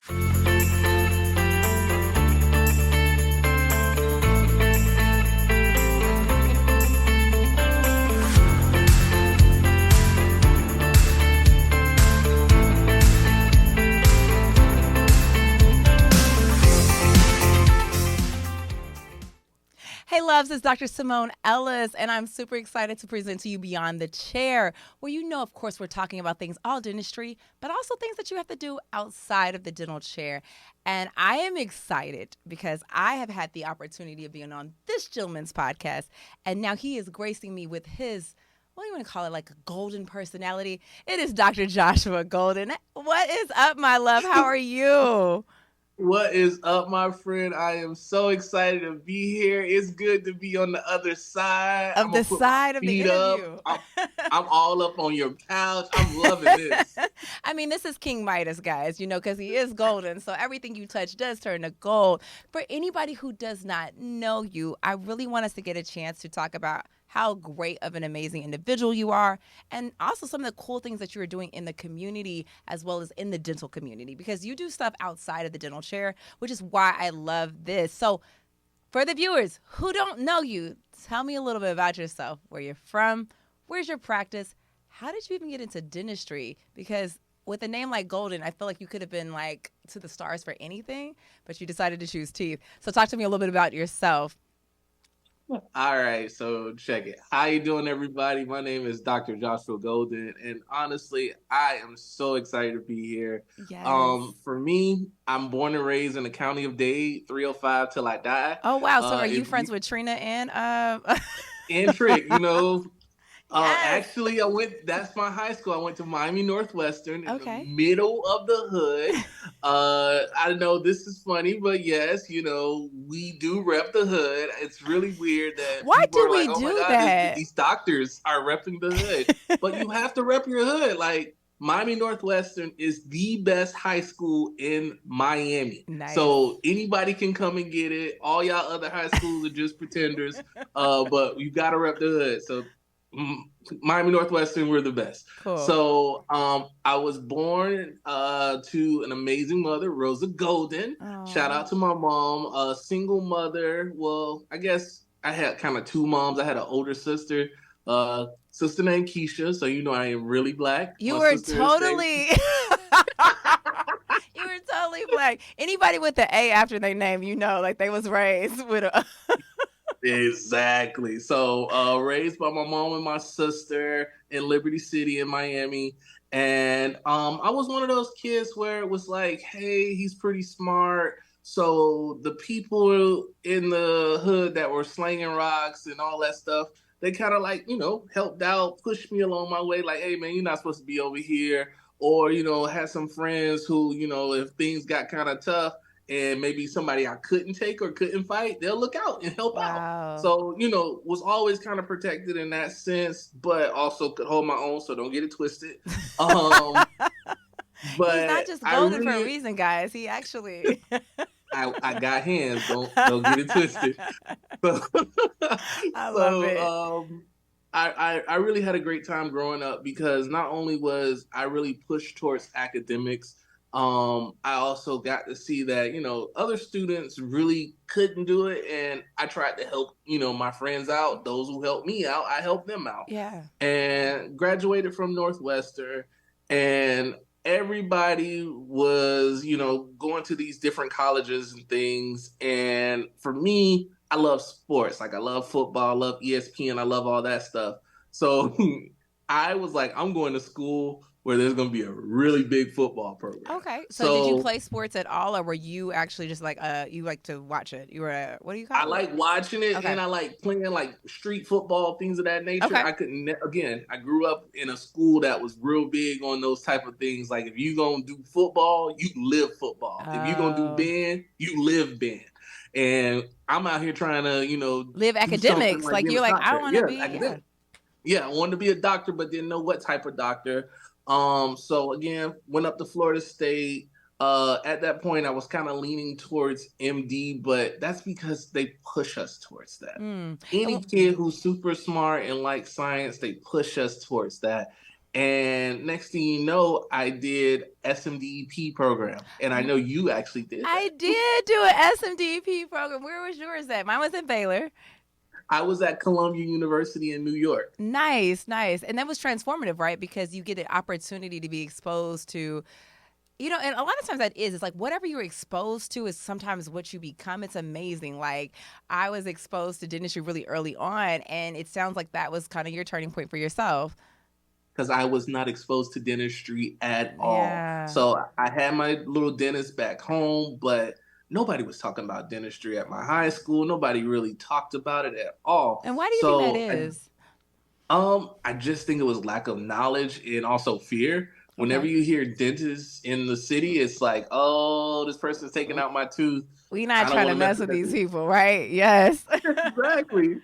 Hey, loves, it's Dr. Simone Ellis, and I'm super excited to present to you Beyond the Chair, where of course, we're talking about things all dentistry, but also things that you have to do outside of the dental chair. And I am excited because I have had the opportunity of being on this gentleman's podcast, and now he is gracing me with his, what do you want to call it, like a golden personality? It is Dr. Joshua Golden. What is up, my love? How are you? What is up, my friend? I am so excited to be here. It's good to be on the other side. Of I'm the gonna put my side of the feet up. interview. I'm all up on your couch. I'm loving this. I mean, this is King Midas, guys, because he is golden. So everything you touch does turn to gold. For anybody who does not know you, I really want us to get a chance to talk about how great of an amazing individual you are, and also some of the cool things that you are doing in the community as well as in the dental community, because you do stuff outside of the dental chair, which is why I love this. So for the viewers who don't know you, tell me a little bit about yourself, where you're from, where's your practice, how did you even get into dentistry? Because with a name like Golden, I feel like you could have been like to the stars for anything, but you decided to choose teeth. So talk to me a little bit about yourself. All right, so check it. How you doing, everybody? My name is Dr. Joshua Golden, and honestly, I am so excited to be here. Yes. For me, I'm born and raised in the county of Dade, 305 till I die. Oh, wow. So are you If friends you with Trina and and Trick, Yes. actually, that's my high school. I went to Miami Northwestern in the Okay. middle of the hood. I know this is funny, but yes, we do rep the hood. It's really weird that Why people do are like, we oh my do God, that? these doctors are repping the hood. But you have to rep your hood. Like, Miami Northwestern is the best high school in Miami. Nice. So anybody can come and get it. All y'all other high schools are just pretenders. But you got to rep the hood. So Miami Northwestern, we're the best. Cool. So I was born to an amazing mother, Rosa Golden. Shout Oh. out to my mom, a single mother. Well, I guess I had kind of two moms. I had an older sister named Keisha. So I am really black. You My were sister is named. totally You were totally black. Anybody with the A after their name, like they was raised with a Exactly. So raised by my mom and my sister in Liberty City in Miami. And I was one of those kids where it was like, hey, he's pretty smart. So the people in the hood that were slanging rocks and all that stuff, they kind of like, helped out, pushed me along my way, like, hey man, you're not supposed to be over here. Or, had some friends who, if things got kind of tough, and maybe somebody I couldn't take or couldn't fight, they'll look out and help out. Wow. So, was always kind of protected in that sense, but also could hold my own, so don't get it twisted. He's But not just I golden for a really, reason, guys. He actually I got hands, don't get it twisted. So, I love so it. I really had a great time growing up because not only was I really pushed towards academics, I also got to see that, other students really couldn't do it. And I tried to help, my friends out. Those who helped me out, I helped them out. Yeah. And graduated from Northwestern. And everybody was, going to these different colleges and things. And for me, I love sports. Like, I love football, I love ESPN, I love all that stuff. So I was like, I'm going to school where there's going to be a really big football program. Okay. So did you So play sports at all, or were you actually just like you like to watch it? You were what do you I call it? like watching it, Okay. and I like playing like street football, things of that nature. Okay. I couldn't, again, I grew up in a school that was real big on those type of things. Like, if you going to do football, you live football. If you going to do Oh. band, you live band. And I'm out here trying to, Live do something academics. like Like being you're a like, I doctor. want to Yeah, be, yeah. academic. Yeah, I wanted to be a doctor, but didn't know what type of doctor. So again, went up to Florida State. At that point, I was kind of leaning towards MD, but that's because they push us towards that. Mm. Any kid who's super smart and likes science, they push us towards that. And next thing you know, I did SMDEP program. And I know you actually did I that. did do an SMDP program. Where was yours at? Mine was in Baylor. I was at Columbia University in New York. Nice, nice. And that was transformative, right? Because you get an opportunity to be exposed to, and a lot of times that is, it's like whatever you're exposed to is sometimes what you become. It's amazing. Like I was exposed to dentistry really early on, and it sounds like that was kind of your turning point for yourself. Because I was not exposed to dentistry at all. Yeah. So I had my little dentist back home, but nobody was talking about dentistry at my high school. Nobody really talked about it at all. And why do you think that So is? I just think it was lack of knowledge and also fear. Whenever Okay. you hear dentists in the city, it's like, oh, this person's taking out my tooth. We're not I don't trying want to to mess mess with with that these tooth. people, right? Yes. Exactly.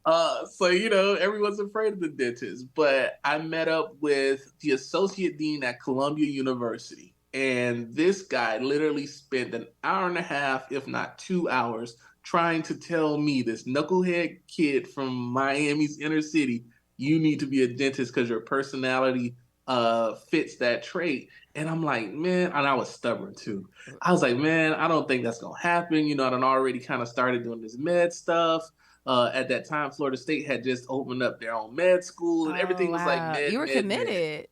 So everyone's afraid of the dentist, but I met up with the associate dean at Columbia University, and this guy literally spent an hour and a half, if not 2 hours, trying to tell me, this knucklehead kid from Miami's inner city, you need to be a dentist because your personality fits that trait. And I'm like, man, and I was stubborn too. I was like, man, I don't think that's gonna happen. I done already kind of started doing this med stuff. At that time, Florida State had just opened up their own med school, and Oh, everything was like wow. You med, were med, med. committed.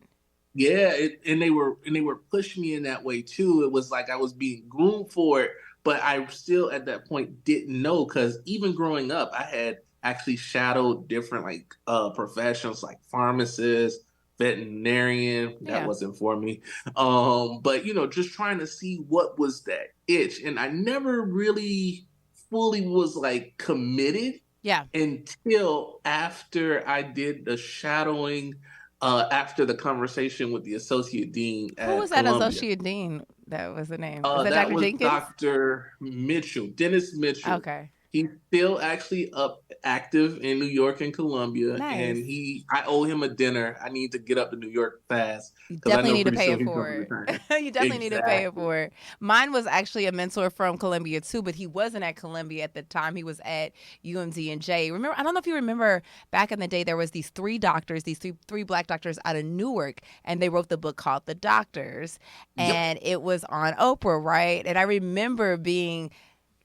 Yeah, and they were pushing me in that way too. It was like I was being groomed for it, but I still at that point didn't know because even growing up, I had actually shadowed different like professions like pharmacist, veterinarian. That Yeah. wasn't for me. But just trying to see what was that itch, and I never really fully was like committed Yeah. until after I did the shadowing after the conversation with the associate dean Who was at that Columbia. associate dean? That was the name. Is that That Dr. was Jenkins? Dr. Mitchell, Dennis Mitchell. Okay. He's still actually up active in New York and Columbia, and Nice. I owe him a dinner. I need to get up to New York fast You because I definitely know need to pretty pay soon it he's going to for be it. retiring. You definitely need to pay it Exactly. for it. Mine was actually a mentor from Columbia too, but he wasn't at Columbia at the time. He was at UMD&J. Remember, I don't know if you remember back in the day, there was these three doctors, these three black doctors out of Newark, and they wrote the book called The Doctors, Yep. and it was on Oprah, right? And I remember being,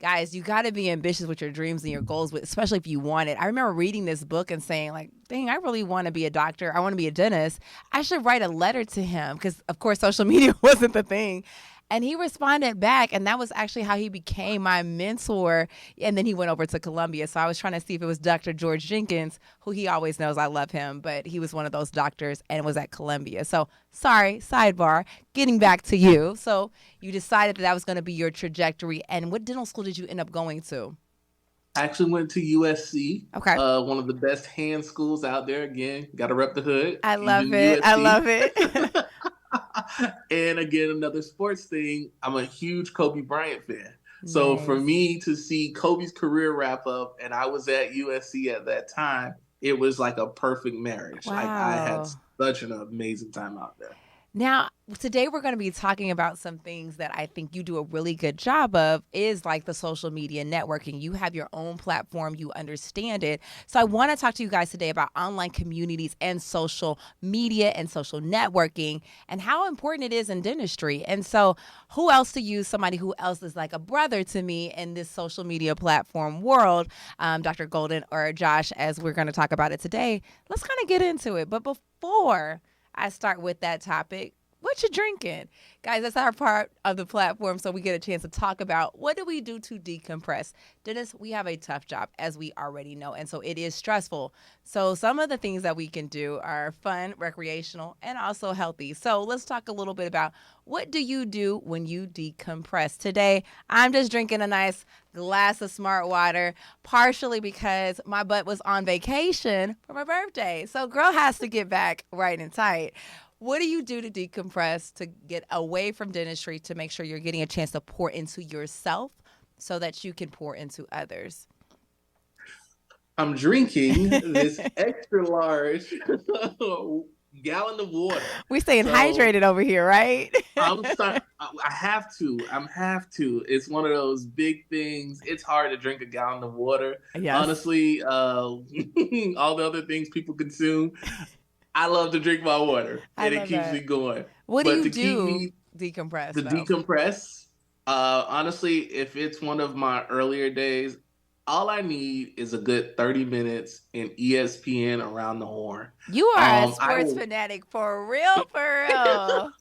guys, you got to be ambitious with your dreams and your goals, especially if you want it. I remember reading this book and saying, like, dang, I really want to be a doctor. I want to be a dentist. I should write a letter to him because, of course, social media wasn't the thing. And he responded back, and that was actually how he became my mentor. And then he went over to Columbia. So I was trying to see if it was Dr. George Jenkins, who he always knows I love him, but he was one of those doctors and was at Columbia. So sorry, sidebar, getting back to you. So you decided that was going to be your trajectory. And what dental school did you end up going to? I actually went to USC, Okay. one of the best hand schools out there. Again, got to rep the hood, I love even it. I USC. love it. And again, another sports thing. I'm a huge Kobe Bryant fan. So for Nice. me to see Kobe's career wrap up, and I was at USC at that time, it was like a perfect marriage. Like I had Wow. such an amazing time out there. Now, today we're going to be talking about some things that I think you do a really good job of is like the social media networking. You have your own platform, you understand it. So I want to talk to you guys today about online communities and social media and social networking and how important it is in dentistry. And so who else to use? Somebody who else is like a brother to me in this social media platform world, Dr. Golden or Josh, as we're going to talk about it today. Let's kind of get into it. But before I start with that topic, what you drinking? Guys, that's our part of the platform, so we get a chance to talk about what do we do to decompress. Dennis, we have a tough job, as we already know, and so it is stressful. So some of the things that we can do are fun, recreational, and also healthy. So let's talk a little bit about what do you do when you decompress. Today, I'm just drinking a nice glass of smart water, partially because my butt was on vacation for my birthday. So girl has to get back right and tight. What do you do to decompress, to get away from dentistry, to make sure you're getting a chance to pour into yourself so that you can pour into others? I'm drinking this extra large gallon of water. We're staying So hydrated over here, right? I'm start. I have to. I have to. It's one of those big things. It's hard to drink a gallon of water. Yes. Honestly, all the other things people consume, I love to drink my water, I and it love keeps me that. going. What do But you to keep do me decompress to though? decompress, honestly, if it's one of my earlier days, all I need is a good 30 minutes in ESPN around the horn. You are a I sports will, fanatic for real, for real.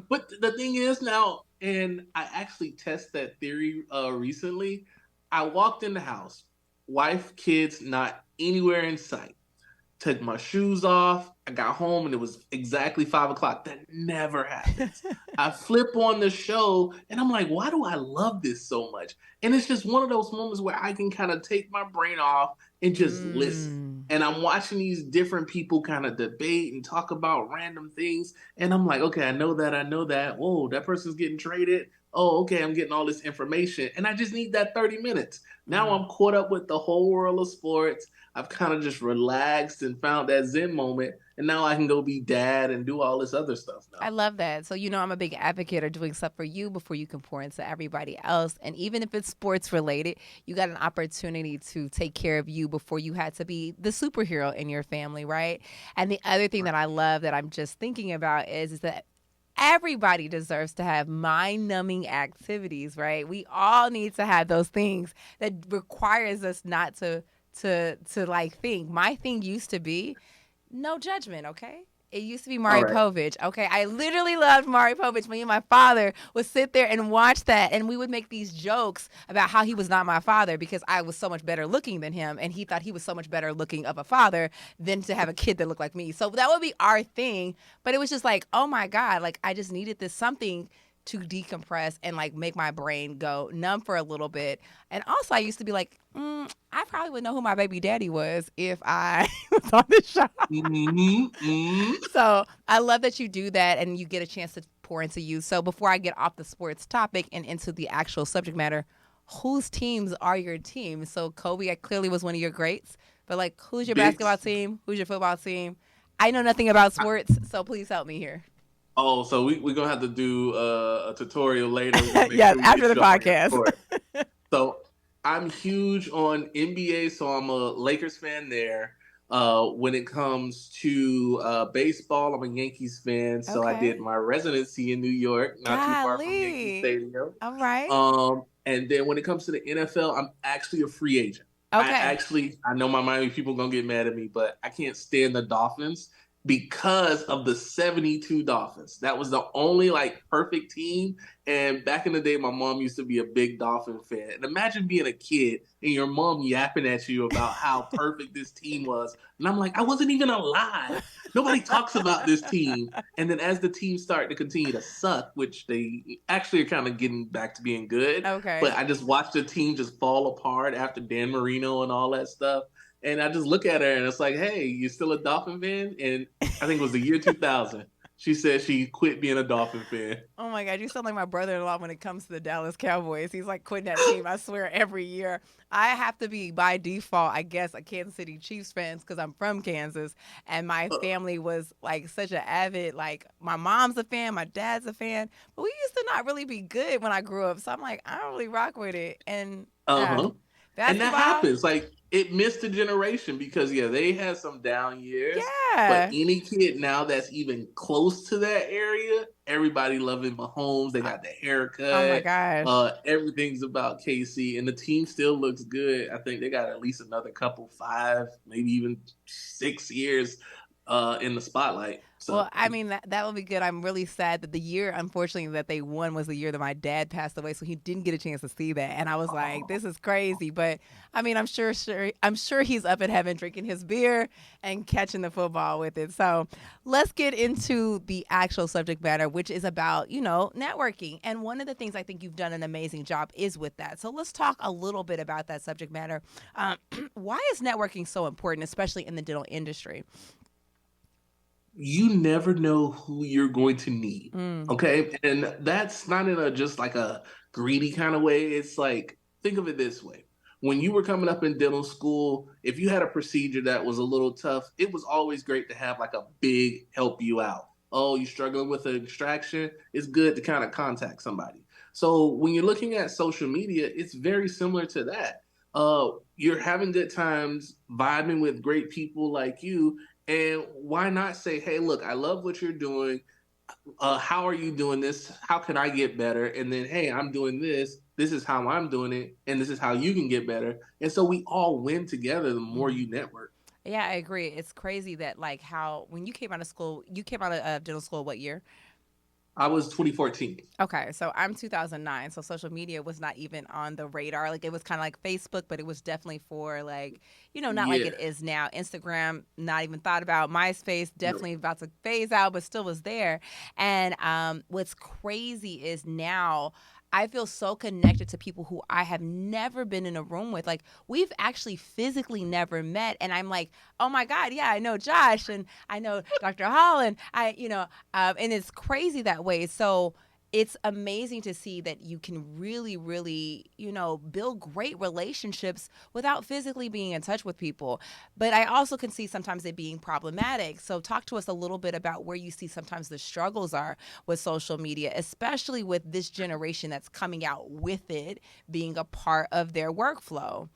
but the thing is now, and I actually test that theory recently. I walked in the house, wife, kids, not anywhere in sight. Took my shoes off. I got home and it was exactly 5 o'clock. That never happens. I flip on the show and I'm like, why do I love this so much? And it's just one of those moments where I can kind of take my brain off and just listen. Mm. And I'm watching these different people kind of debate and talk about random things. And I'm like, okay, I know that. I know that. Whoa, that person's getting traded. Oh, okay, I'm getting all this information. And I just need that 30 minutes. Now Mm. I'm caught up with the whole world of sports. I've kind of just relaxed and found that Zen moment, and now I can go be dad and do all this other stuff I now. love that. So, I'm a big advocate of doing stuff for you before you can pour into everybody else. And even if it's sports related, you got an opportunity to take care of you before you had to be the superhero in your family, right? And the other thing that I love that I'm just thinking about is that everybody deserves to have mind-numbing activities, right? We all need to have those things that requires us not to like think. My thing used to be no judgment, okay? It used to be All Maury right. Povich. Okay, I literally loved Maury Povich. Me and my father would sit there and watch that, and we would make these jokes about how he was not my father because I was so much better looking than him, and he thought he was so much better looking of a father than to have a kid that looked like me. So that would be our thing. But it was just like, oh my God, like I just needed this something to decompress and like make my brain go numb for a little bit. And also, I used to be like, I probably would know who my baby daddy was if I was on the show. Mm-hmm, mm-hmm. So I love that you do that and you get a chance to pour into you. So before I get off the sports topic and into the actual subject matter, whose teams are your teams? So Kobe, I clearly was one of your greats, but like, who's your Big. basketball team? Who's your football team? I know nothing about sports, so please help me here. Oh, so we're gonna have to do a tutorial later. We're gonna make Yes, sure we after get the you up on your podcast. court. So I'm huge on NBA, so I'm a Lakers fan there. When it comes to baseball, I'm a Yankees fan, so I did Okay. my residency in New York, not too far from Yankee Golly. Stadium. All right. And then when it comes to the NFL, I'm actually a free agent. Okay. I know my Miami people gonna get mad at me, but I can't stand the Dolphins because of the 72 Dolphins. That was the only like perfect team. And back in the day, my mom used to be a big Dolphin fan. And imagine being a kid and your mom yapping at you about how perfect this team was. And I'm like, I wasn't even alive. Nobody talks about this team. And then as the team start to continue to suck, which they actually are kind of getting back to being good, but Okay. I just watched the team just fall apart after Dan Marino and all that stuff. And I just look at her and it's like, hey, you still a Dolphin fan? And I think it was the year 2000. She said she quit being a Dolphin fan. Oh my God, you sound like my brother-in-law when it comes to the Dallas Cowboys. He's like quitting that team, I swear, every year. I have to be, by default, I guess, a Kansas City Chiefs fan because I'm from Kansas. And my family was like such an avid, like, my mom's a fan, my dad's a fan. But we used to not really be good when I grew up. So I'm like, I don't really rock with it. And Uh huh. And that basketball, happens. Like it missed a generation because yeah, they had some down years. But yeah. any kid now that's even close to that area, everybody loving Mahomes. They Uh, got the Oh my haircut. gosh. Everything's about KC, and the team still looks good. I think they got at least another couple, 5, maybe even 6 years in the spotlight. Well, So I mean that will be good. I'm really sad that the year, unfortunately, that they won was the year that my dad passed away, so he didn't get a chance to see that. And I was like, oh, "This is crazy." But I mean, I'm sure he's up in heaven drinking his beer and catching the football with it. So let's get into the actual subject matter, which is about networking. And one of the things I think you've done an amazing job is with that. So let's talk a little bit about that subject matter. Why is networking so important, especially in the dental industry? you never know who you're going to need. Mm, Okay. And that's not in a just like a greedy kind of way. It's like, think of it this way. When you were coming up in dental school, if you had a procedure that was a little tough, it was always great to have like a big help you out. Oh, you're struggling with an extraction? It's good to kind of contact somebody. So when you're looking at social media, it's very similar to that. You're having good times, vibing with great people like you, And why not say, hey, look, I love what you're doing. How are you doing this? How can I get better? And then, hey, I'm doing this. This is how I'm doing it. And this is how you can get better. And so we all win together the more Mhm. you network. Yeah, I agree. It's crazy that like how when you came out of school, you came out of dental school what year? I was 2014. Okay, so I'm 2009, so social media was not even on the radar. Like it was kind of like Facebook, but it was definitely for like, not like Yeah. it is now. Instagram, not even thought about. MySpace, No. definitely about to phase out, but still was there. And what's crazy is now I feel so connected to people who I have never been in a room with. Like we've actually physically never met, and I'm like, oh my God, yeah, I know Josh and I know Dr. Holland. And it's crazy that way. So it's amazing to see that you can really, really, build great relationships without physically being in touch with people. But I also can see sometimes it being problematic. So talk to us a little bit about where you see sometimes the struggles are with social media, especially with this generation that's coming out with it being a part of their workflow.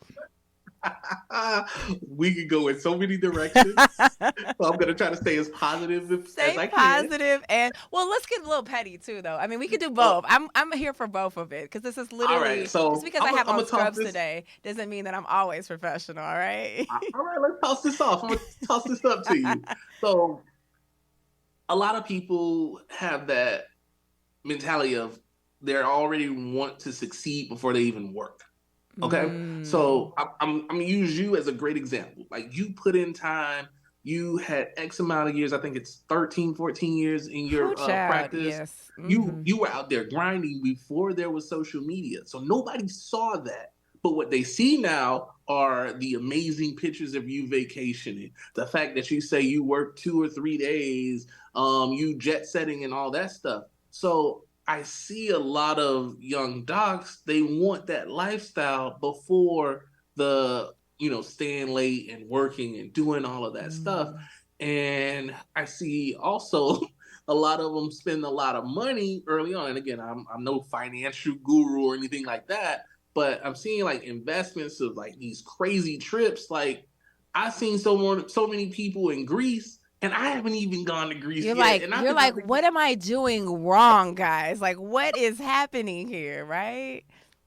We could go in so many directions. So I'm going to try to stay as positive as Stay I can. positive and well, let's get a little petty too, though. I mean, we could do Uh, both. I'm here for both of it because this is all right. literally just So because I I'm have going on to toss scrubs this. today doesn't mean that I'm always professional. All right. All right. Let's toss this off. I'm going to toss this up to you. So a lot of people have that mentality of they already want to succeed before they even work. Okay, mm. so I'm gonna use you as a great example. Like you put in time, you had X amount of years. I think it's 13, 14 years in Who your child? practice. Yes. You were out there grinding before there was social media, so nobody saw that. But what they see now are the amazing pictures of you vacationing, the fact that you say you work 2 or 3 days, you jet setting and all that stuff. So I see a lot of young docs, they want that lifestyle before the, staying late and working and doing all of that stuff. Mm. And I see also a lot of them spend a lot of money early on. And again, I'm no financial guru or anything like that, but I'm seeing like investments of like these crazy trips. Like I've seen so many people in Greece, and I haven't even gone to Greece You're yet. like And I you're think I like, think what am I doing wrong, guys? Like, what is happening here, right?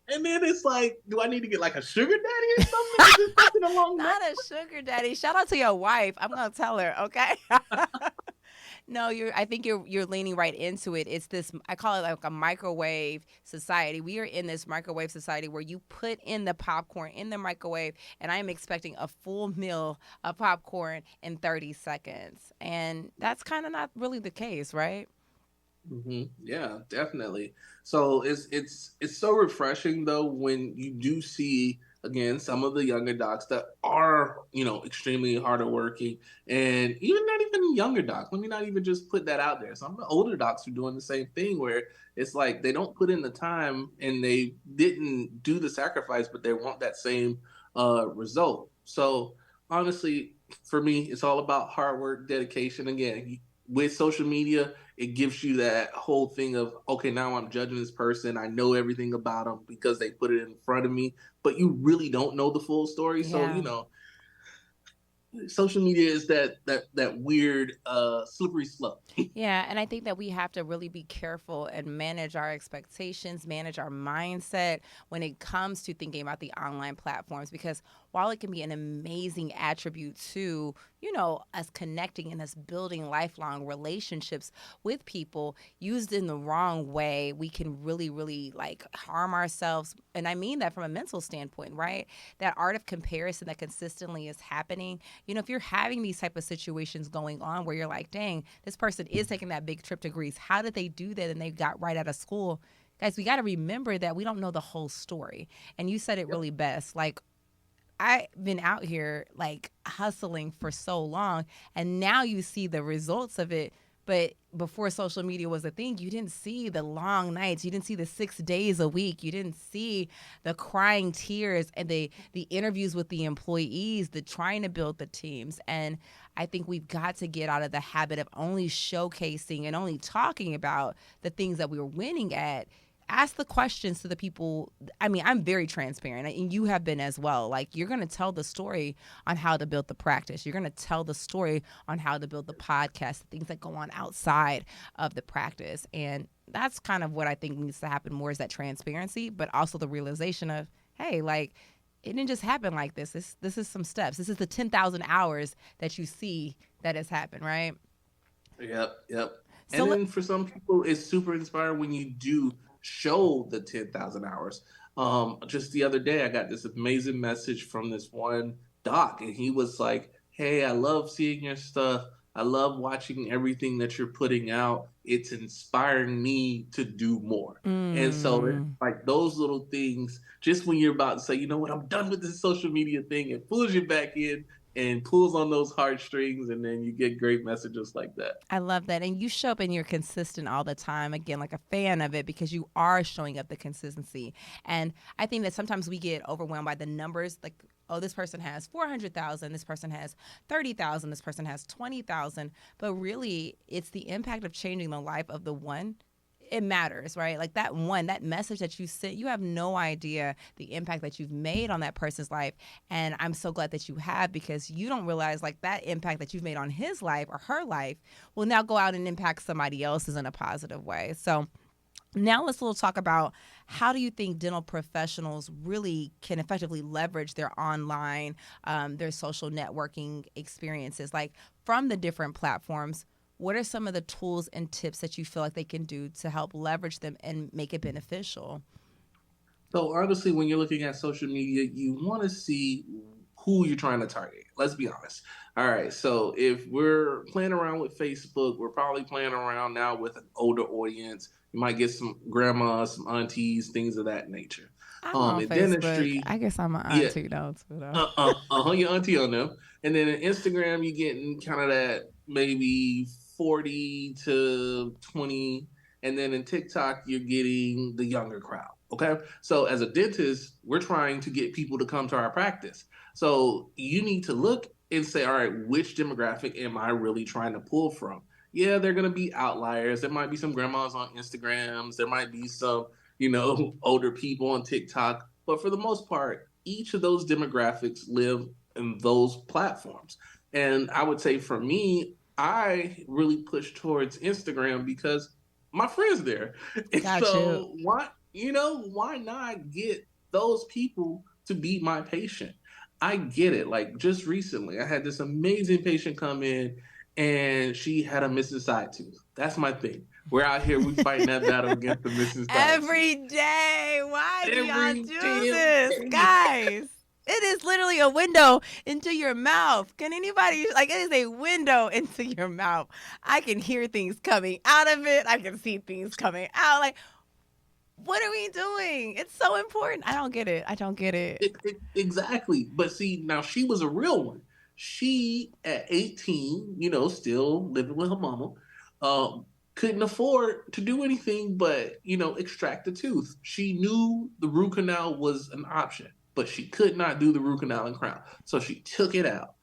And then it's like, do I need to get like a sugar daddy or something? Is it something along that? Not a sugar daddy. Shout out to your wife. I'm gonna tell her, okay? No, I think you're leaning right into it. It's this I call it like a microwave society. We are in this microwave society where you put in the popcorn in the microwave and I am expecting a full meal of popcorn in 30 seconds. And that's kind of not really the case, right? Yeah, definitely. So it's so refreshing though when you do see again some of the younger docs that are extremely harder working, and even not even younger docs. Let me not even just put that out there. Some of the older docs are doing the same thing where it's like they don't put in the time and they didn't do the sacrifice, but they want that same result. So honestly, for me, it's all about hard work, dedication. Again, with social media it gives you that whole thing of okay, now I'm judging this person, I know everything about them because they put it in front of me, but you really don't know the full story. So Yeah. social media is that weird slippery slope. Yeah, and I think that we have to really be careful and manage our expectations, manage our mindset when it comes to thinking about the online platforms because while it can be an amazing attribute to, us connecting and us building lifelong relationships with people, used in the wrong way, we can really, really like harm ourselves. And I mean that from a mental standpoint, right? That art of comparison that consistently is happening. If you're having these type of situations going on where you're like, dang, this person is taking that big trip to Greece. How did they do that? And they got right out of school. Guys, we got to remember that we don't know the whole story. And you said it Yep. really best. Like, I've been out here like hustling for so long, and now you see the results of it. But before social media was a thing, you didn't see the long nights. You didn't see the 6 days a week. You didn't see the crying tears and the interviews with the employees, the trying to build the teams. And I think we've got to get out of the habit of only showcasing and only talking about the things that we were winning at. ask the questions to the people. I mean, I'm very transparent, and you have been as well. Like, you're going to tell the story on how to build the practice. You're going to tell the story on how to build the podcast, the things that go on outside of the practice. And that's kind of what I think needs to happen more, is that transparency, but also the realization of, hey, like, it didn't just happen like this. This is some steps. This is the 10,000 hours that you see that has happened, right? Yep, yep. And So then for some people, it's super inspiring when you do show the 10,000 hours. Just the other day, I got this amazing message from this one doc, and he was like, "Hey, I love seeing your stuff. I love watching everything that you're putting out. It's inspiring me to do more." And so, it's mm, like those little things, just when you're about to say, you know what, I'm done with this social media thing, it pulls you back in and pulls on those heartstrings, and then you get great messages like that. I love that. And you show up and you're consistent all the time. Again, like a fan of it, because you are showing up the consistency. And I think that sometimes we get overwhelmed by the numbers. Like, oh, this person has 400,000, this person has 30,000, this person has 20,000. But really, it's the impact of changing the life of the one. It matters, right? Like, that one, that message that you sent, you have no idea the impact that you've made on that person's life. And I'm so glad that you have, because you don't realize, like, that impact that you've made on his life or her life will now go out and impact somebody else's in a positive way. So now let's little talk about, how do you think dental professionals really can effectively leverage their online, their social networking experiences, like, from the different platforms? What are some of the tools and tips that you feel like they can do to help leverage them and make it beneficial? So honestly, when you're looking at social media, you want to see who you're trying to target. Let's be honest. All right. So if we're playing around with Facebook, we're probably playing around now with an older audience. You might get some grandmas, some aunties, things of that nature. I'm on In Facebook. dentistry, I guess I'm an yeah, auntie though, too, though. your auntie on them. And then in Instagram, you're getting kind of that maybe 40 to 20. And then in TikTok, you're getting the younger crowd. Okay. So as a dentist, we're trying to get people to come to our practice. So you need to look and say, all right, which demographic am I really trying to pull from? Yeah, they're going to be outliers. There might be some grandmas on Instagrams. There might be some, older people on TikTok. But for the most part, each of those demographics live in those platforms. And I would say for me, I really push towards Instagram because my friends there. And Got you. so why not get those people to be my patient? I get it. Like just recently, I had this amazing patient come in and she had a missing side tooth. That's my thing. We're out here, we fighting that battle against the missing side tooth. Every day. Why do y'all Every do damn this, day. guys? It is literally a window into your mouth. Can anybody, like, it is a window into your mouth. I can hear things coming out of it. I can see things coming out. Like, what are we doing? It's so important. I don't get it. I don't get it. Exactly. But see, now she was a real one. She, at 18, still living with her mama, couldn't afford to do anything but, extract the tooth. She knew the root canal was an option, but she could not do the root canal and crown. So she took it out.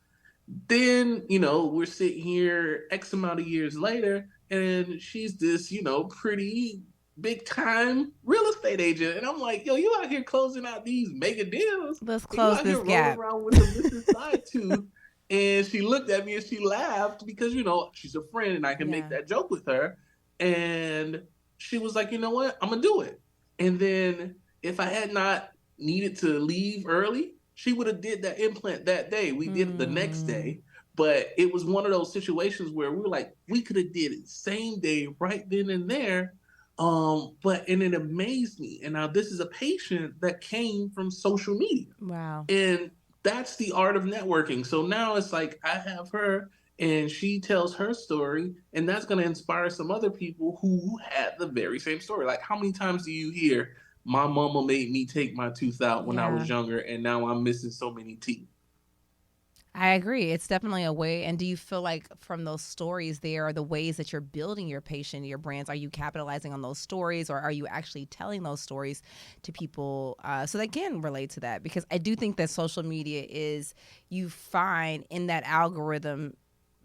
Then, we're sitting here X amount of years later, and she's this, pretty big time real estate agent. And I'm like, yo, you out here closing out these mega deals, Let's and you close out this here rolling gap. around with the missing side tooth. And she looked at me and she laughed because, she's a friend and I can make Yeah. that joke with her. And she was like, you know what? I'm going to do it. And then if I had not needed to leave early, she would have did that implant that day. We did it the next Mm. day, but it was one of those situations where we were like, we could have did it same day, right then and there. And it amazed me. And now this is a patient that came from social media, Wow. and that's the art of networking. So now it's like I have her, and she tells her story, and that's going to inspire some other people who had the very same story. Like, how many times do you hear, my mama made me take my tooth out when I Yeah. was younger, and now I'm missing so many teeth? I agree. It's definitely a way. And do you feel like from those stories, there are the ways that you're building your patient, your brands? Are you capitalizing on those stories, or are you actually telling those stories to people so they can relate to that? Because I do think that social media is, you find in that algorithm,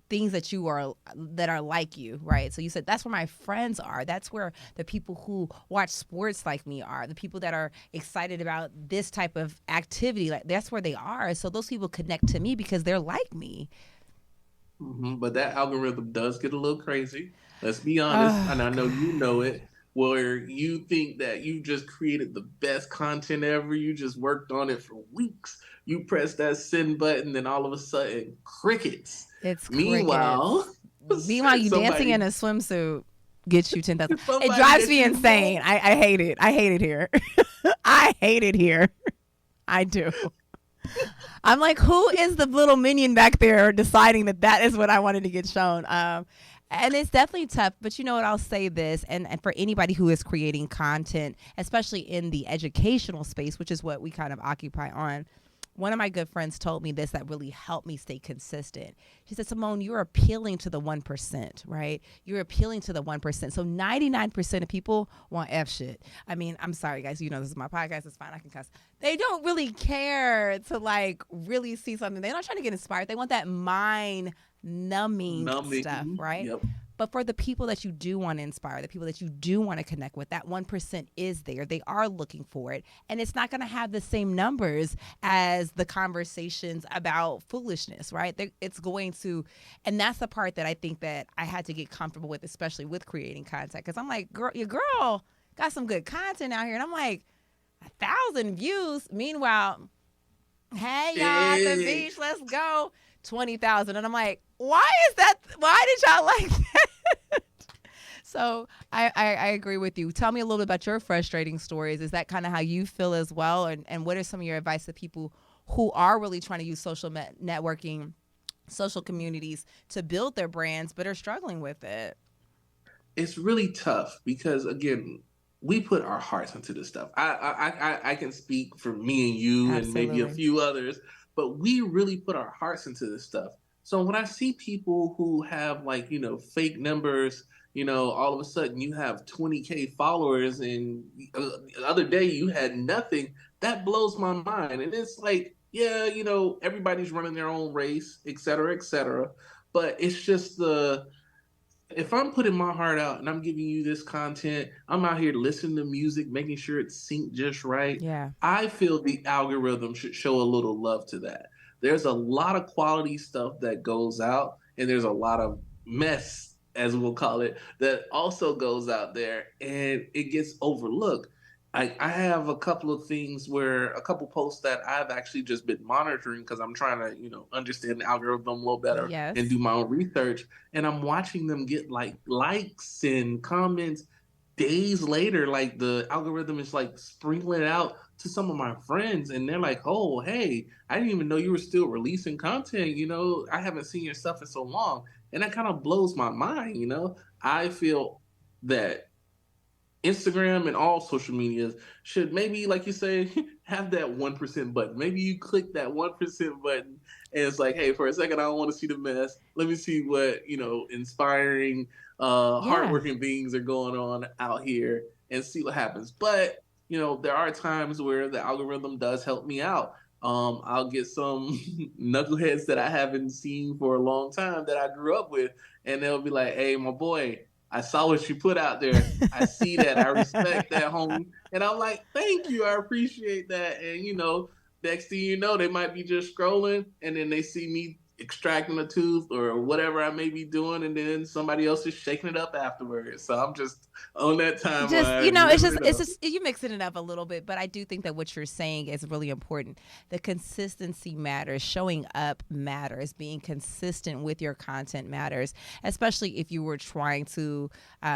things that are like you, right? So you said that's where my friends are. That's where the people who watch sports like me are. The people that are excited about this type of activity, like that's where they are. So those people connect to me because they're like me. But that algorithm does get a little crazy. Let's be honest, and Oh I know you God. know it, where you think that you just created the best content ever. You just worked on it for weeks. You press that send button, then all of a sudden, crickets. It's crickets. Meanwhile, Meanwhile, you dancing in somebody a swimsuit gets you 10,000. It somebody drives that me you insane. know. I hate it. I hate it here. I hate it here. I do. I'm like, who is the little minion back there deciding that that is what I wanted to get shown? And it's definitely tough, but you know what? I'll say this, and for anybody who is creating content, especially in the educational space, which is what we kind of occupy on, one of my good friends told me this that really helped me stay consistent. She said, Simone, you're appealing to the 1%, right? You're appealing to the 1%. So 99% of people want F shit. I mean, I'm sorry, guys. You know, this is my podcast. It's fine. I can cuss. They don't really care to like really see something. They're not trying to get inspired. They want that mind numbing stuff, Numbing. right? Yep. But for the people that you do want to inspire, the people that you do want to connect with, that 1% is there. They are looking for it. And it's not going to have the same numbers as the conversations about foolishness, right? It's going to, and that's the part that I think that I had to get comfortable with, especially with creating content. Because I'm like, girl, your girl got some good content out here. And I'm like, 1,000 views. Meanwhile, hey, y'all at the Hey. beach, let's go. 20,000. And I'm like, why is that? Why did y'all like that? So I agree with you. Tell me a little bit about your frustrating stories. Is that kind of how you feel as well? And what are some of your advice to people who are really trying to use social networking, social communities to build their brands, but are struggling with it? It's really tough because again, we put our hearts into this stuff. I can speak for me and you and maybe a Absolutely. few others, but we really put our hearts into this stuff. So when I see people who have like fake numbers, all of a sudden you have 20K followers, and the other day you had nothing. That blows my mind, and it's like, yeah, everybody's running their own race, et cetera, et cetera. But it's just the if I'm putting my heart out and I'm giving you this content, I'm out here listening to music, making sure it's synced just right. Yeah. I feel the algorithm should show a little love to that. There's a lot of quality stuff that goes out, and there's a lot of mess, as we'll call it, that also goes out there, and it gets overlooked. I have a couple of things where a couple posts that I've actually just been monitoring because I'm trying to, understand the algorithm a little better and Yes. do my own research. And I'm watching them get like likes and comments days later. Like the algorithm is like sprinkling it out to some of my friends, and they're like, "Oh, hey, I didn't even know you were still releasing content. I haven't seen your stuff in so long," and that kind of blows my mind. I feel that Instagram and all social medias should maybe, like you say, have that 1% button. Maybe you click that 1% button and it's like, hey, for a second, I don't want to see the mess. Let me see what, inspiring, Yeah. hardworking beings are going on out here and see what happens. But, there are times where the algorithm does help me out. I'll get some knuckleheads that I haven't seen for a long time that I grew up with, and they'll be like, hey, my boy, I saw what you put out there. I see that. I respect that, homie. And I'm like, thank you. I appreciate that. And, next thing you know, they might be just scrolling and then they see me extracting a tooth or whatever I may be doing. And then somebody else is shaking it up afterwards. So I'm just on that Just timeline, living it it's up. just you mixing it up a little bit, but I do think that what you're saying is really important. The consistency matters, showing up matters, being consistent with your content matters, especially if you were trying to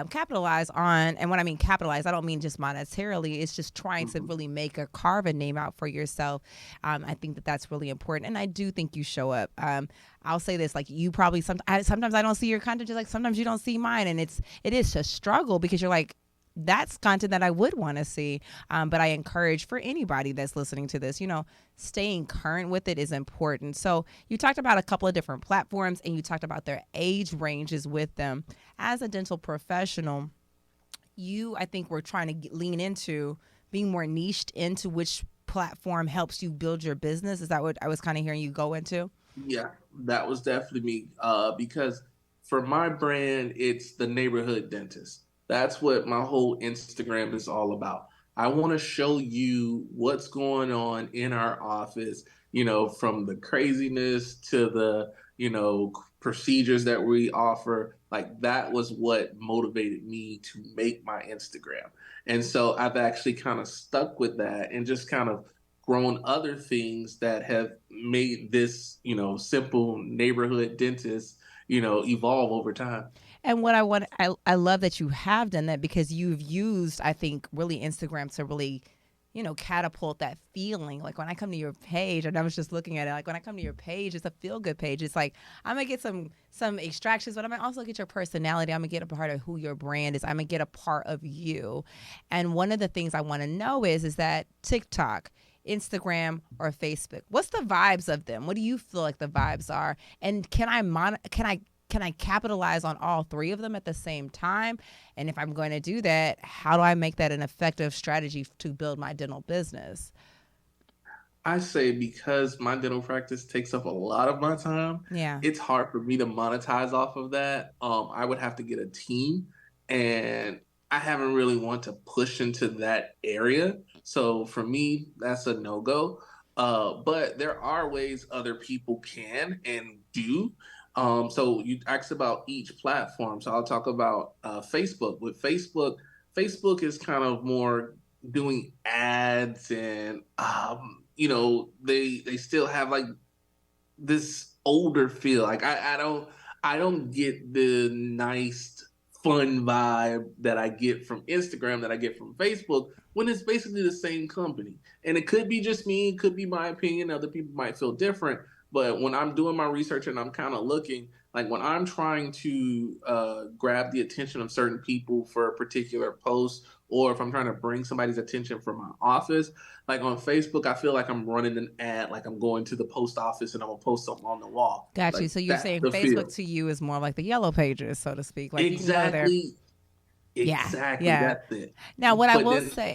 capitalize on. And when I mean capitalize, I don't mean just monetarily. It's just trying to Mhm. really make a carve a name out for yourself. I think that that's really important, and I do think you show up. I'll say this, like you probably sometimes I don't see your content, just like sometimes you don't see mine, and it is a struggle because you're like, that's content that I would want to see. But I encourage for anybody that's listening to this, staying current with it is important. So you talked about a couple of different platforms and you talked about their age ranges with them. As a dental professional, I think we're trying to lean into being more niched into which platform helps you build your business. Is that what I was kind of hearing you go into? Yeah, that was definitely me. Because for my brand, it's the neighborhood dentist. That's what my whole Instagram is all about. I want to show you what's going on in our office, from the craziness to the, procedures that we offer. Like that was what motivated me to make my Instagram. And so I've actually kind of stuck with that and just kind of grown other things that have made this, simple neighborhood dentist, evolve over time. And what I love that you have done that because you've used, I think, really Instagram to really, catapult that feeling. Like when I come to your page, and I was just looking at it, like when I come to your page, it's a feel good page. It's like I'm gonna get some extractions, but I'm gonna also get your personality. I'm gonna get a part of who your brand is. I'm gonna get a part of you. And one of the things I want to know is that TikTok, Instagram, or Facebook, what's the vibes of them? What do you feel like the vibes are? And can I capitalize on all three of them at the same time? And if I'm going to do that, how do I make that an effective strategy to build my dental business? I say because my dental practice takes up a lot of my time, Yeah. it's hard for me to monetize off of that. I would have to get a team, and I haven't really want to push into that area. So for me, that's a no go. But there are ways other people can and do. So you asked about each platform. So I'll talk about Facebook. With Facebook, Facebook is kind of more doing ads, and they still have like this older feel. Like I don't get the nice fun vibe that I get from Instagram, that I get from Facebook, when it's basically the same company. And it could be just me, it could be my opinion, other people might feel different. But when I'm doing my research and I'm kind of looking, like when I'm trying to grab the attention of certain people for a particular post, or if I'm trying to bring somebody's attention from my office, like on Facebook, I feel like I'm running an ad, like I'm going to the post office and I'm gonna post something on the wall. Got you. Like So you're that's saying the Facebook feel. to you is more like the yellow pages, so to speak. Like you can go there. Exactly, Yeah. exactly. Yeah. That's it. Now, But then,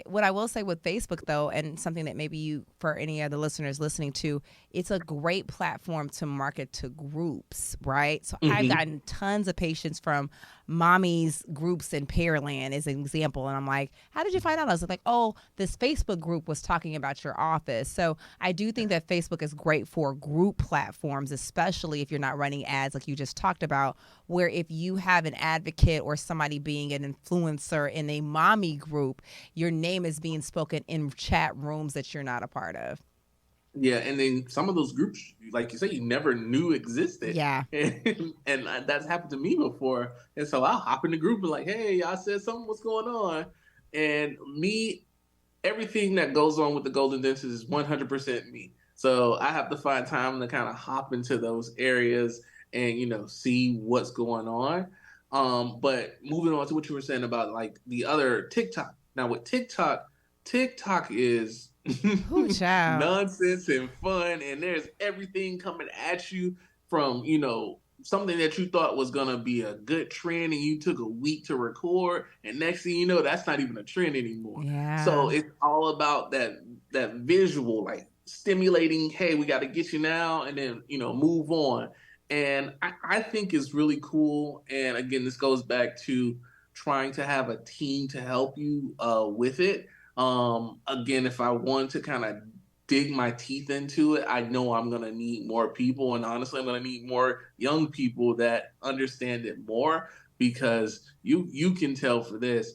what I will say with Facebook though, and something that maybe you, for any of the listeners listening to, it's a great platform to market to groups, right? So I've mhm. gotten tons of patients from mommies groups in Pearland as an example. And I'm like, how did you find out? I was like, oh, this Facebook group was talking about your office. So I do think that Facebook is great for group platforms, especially if you're not running ads like you just talked about, where if you have an advocate or somebody being an influencer in a mommy group, your name is being spoken in chat rooms that you're not a part of. Yeah, and then some of those groups, like you say, you never knew existed, Yeah. and that's happened to me before. And so I'll hop in the group and like, hey, I said something. What's going on? And me, everything that goes on with the Golden Dentist is 100% me. So I have to find time to kind of hop into those areas and see what's going on. But moving on to what you were saying about like the other TikTok. Now with TikTok, TikTok is Who child? nonsense and fun, and there's everything coming at you from something that you thought was gonna be a good trend, and you took a week to record, and next thing you know, that's not even a trend anymore. Yeah. So it's all about that visual, like stimulating. Hey, we got to get you now, and then move on. And I think it's really cool. And again, this goes back to trying to have a team to help you with it. Again, if I want to kind of dig my teeth into it, I know I'm gonna need more people, and honestly, I'm gonna need more young people that understand it more, because you can tell for this.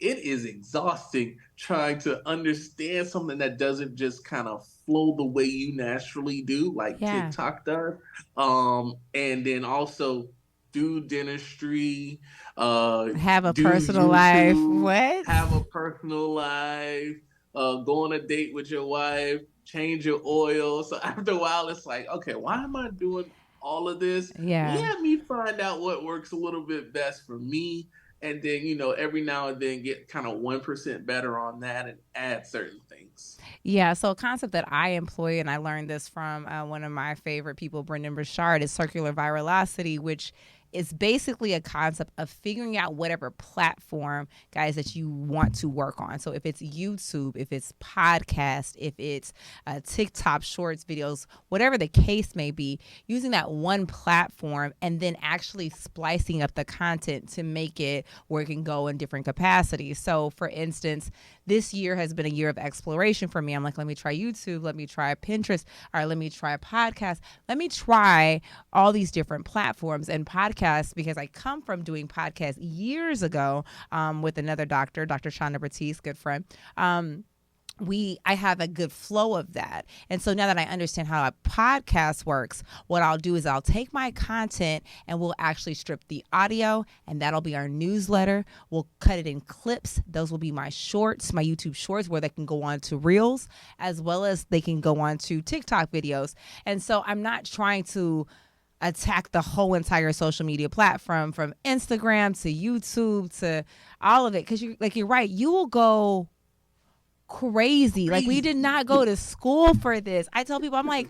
It is exhausting trying to understand something that doesn't just kind of flow the way you naturally do, like Yeah. TikTok does. And then also do dentistry, uh, Have a do personal life. YouTube, What? have a personal life, go on a date with your wife, change your oil. So after a while, it's like, okay, why am I doing all of this? Yeah. Let me find out what works a little bit best for me. And then, every now and then get kind of 1% better on that and add certain things. Yeah, so a concept that I employ, and I learned this from one of my favorite people, Brendan Burchard, is circular virality, which it's basically a concept of figuring out whatever platform, guys, that you want to work on. So if it's YouTube, if it's podcast, if it's TikTok shorts videos, whatever the case may be, using that one platform and then actually splicing up the content to make it where it can go in different capacities. So for instance, this year has been a year of exploration for me. I'm like, let me try YouTube, let me try Pinterest, all right, let me try a podcast, let me try all these different platforms and podcasts, because I come from doing podcasts years ago with another doctor, Dr. Shonda Batiste, good friend. I have a good flow of that. And so now that I understand how a podcast works, what I'll do is I'll take my content and we'll actually strip the audio, and that'll be our newsletter. We'll cut it in clips. Those will be my shorts, my YouTube shorts, where they can go on to Reels, as well as they can go on to TikTok videos. And so I'm not trying to attack the whole entire social media platform, from Instagram to YouTube to all of it. Because you're right, you will go crazy. Like, we did not go to school for this. I tell people, I'm like,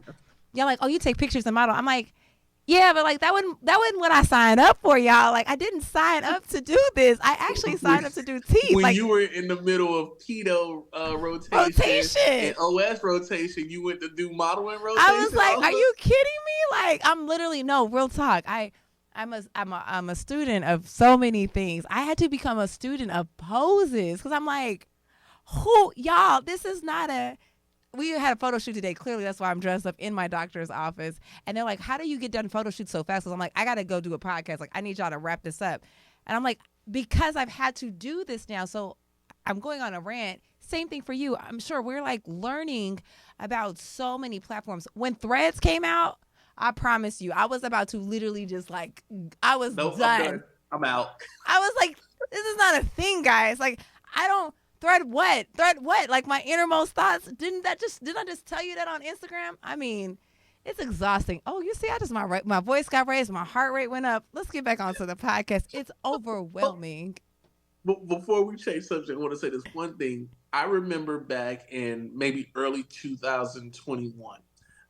y'all like, oh, you take pictures and model. I'm like, yeah, but like that wasn't what I signed up for, y'all. Like, I didn't sign up to do this. I actually signed up to do teeth. When like, you were in the middle of keto rotation and OS rotation, you went to do modeling rotation. I was like, also? Are you kidding me? Like, I'm literally, no, real talk. I'm a student of so many things. I had to become a student of poses, because I'm like, y'all, this is not we had a photo shoot today. Clearly, that's why I'm dressed up in my doctor's office. And they're like, how do you get done photo shoots so fast? Because I'm like, I got to go do a podcast. Like, I need y'all to wrap this up. And I'm like, because I've had to do this now. So I'm going on a rant. Same thing for you. I'm sure we're like learning about so many platforms. When Threads came out, I promise you, I was about to literally just like, I was done. I'm out. I was like, this is not a thing, guys. Like, I don't. Thread what? Like, my innermost thoughts. Didn't I just tell you that on Instagram? I mean, it's exhausting. Oh, you see, my voice got raised, my heart rate went up. Let's get back onto the podcast. It's overwhelming. Before we change subject, I want to say this one thing. I remember back in maybe early 2021,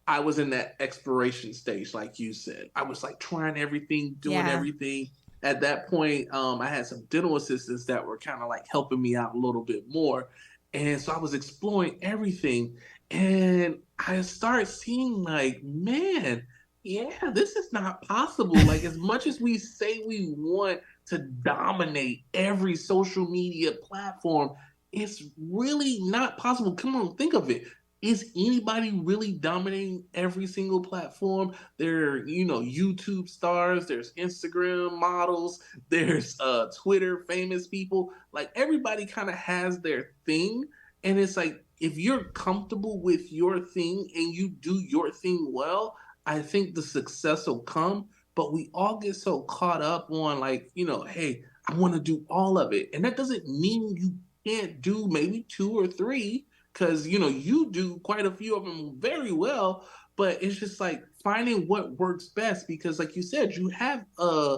I was in that exploration stage, like you said. I was like trying everything, doing everything. At that point, I had some dental assistants that were kind of like helping me out a little bit more. And so I was exploring everything. And I started seeing like, man, yeah, this is not possible. Like, as much as we say we want to dominate every social media platform, it's really not possible. Come on, think of it. Is anybody really dominating every single platform? There are, YouTube stars, there's Instagram models, there's Twitter famous people. Like, everybody kind of has their thing. And it's like, if you're comfortable with your thing and you do your thing well, I think the success will come. But we all get so caught up on like, hey, I want to do all of it. And that doesn't mean you can't do maybe 2 or 3. Because, you do quite a few of them very well, but it's just like finding what works best. Because like you said, you have a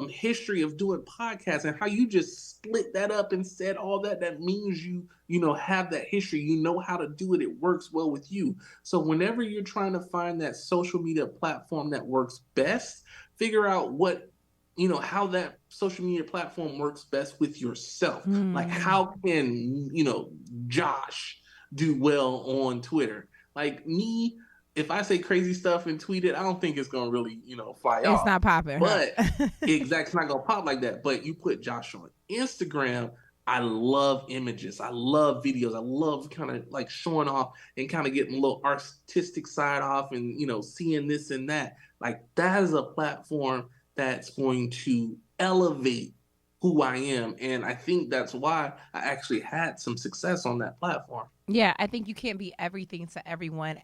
history of doing podcasts, and how you just split that up and said all that, that means you have that history, how to do it. It works well with you. So whenever you're trying to find that social media platform that works best, figure out what how that social media platform works best with yourself. Like, how can, Josh do well on Twitter? Like me, if I say crazy stuff and tweet it, I don't think it's going to really, fly off. It's not popping. But exactly, it's not going to pop like that. But you put Josh on Instagram, I love images. I love videos. I love kind of like showing off and kind of getting a little artistic side off and, seeing this and that. Like, that is a platform that's going to elevate who I am. And I think that's why I actually had some success on that platform. Yeah, I think you can't be everything to everyone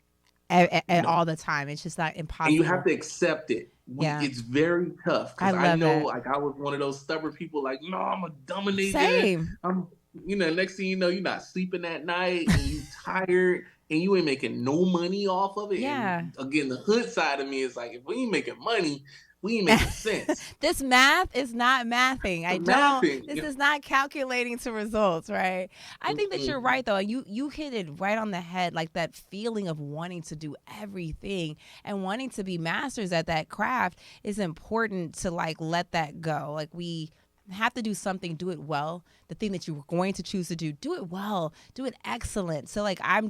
at all the time. It's just not impossible. And you have to accept it. It's very tough. Because I know, like, I was one of those stubborn people, like, no, I'm a dominator. Same. I'm, next thing you know, you're not sleeping at night and you tired and you ain't making no money off of it. Yeah. And again, the hood side of me is like, if we ain't making money, We ain't making sense. This math is not mathing. The mathing. This is not calculating to results, right? I think that you're Mm-mm. right though. You hit it right on the head, like that feeling of wanting to do everything and wanting to be masters at that craft is important to like let that go. Like we have to do something, do it well. The thing that you're going to choose to do it well, do it excellent. So like I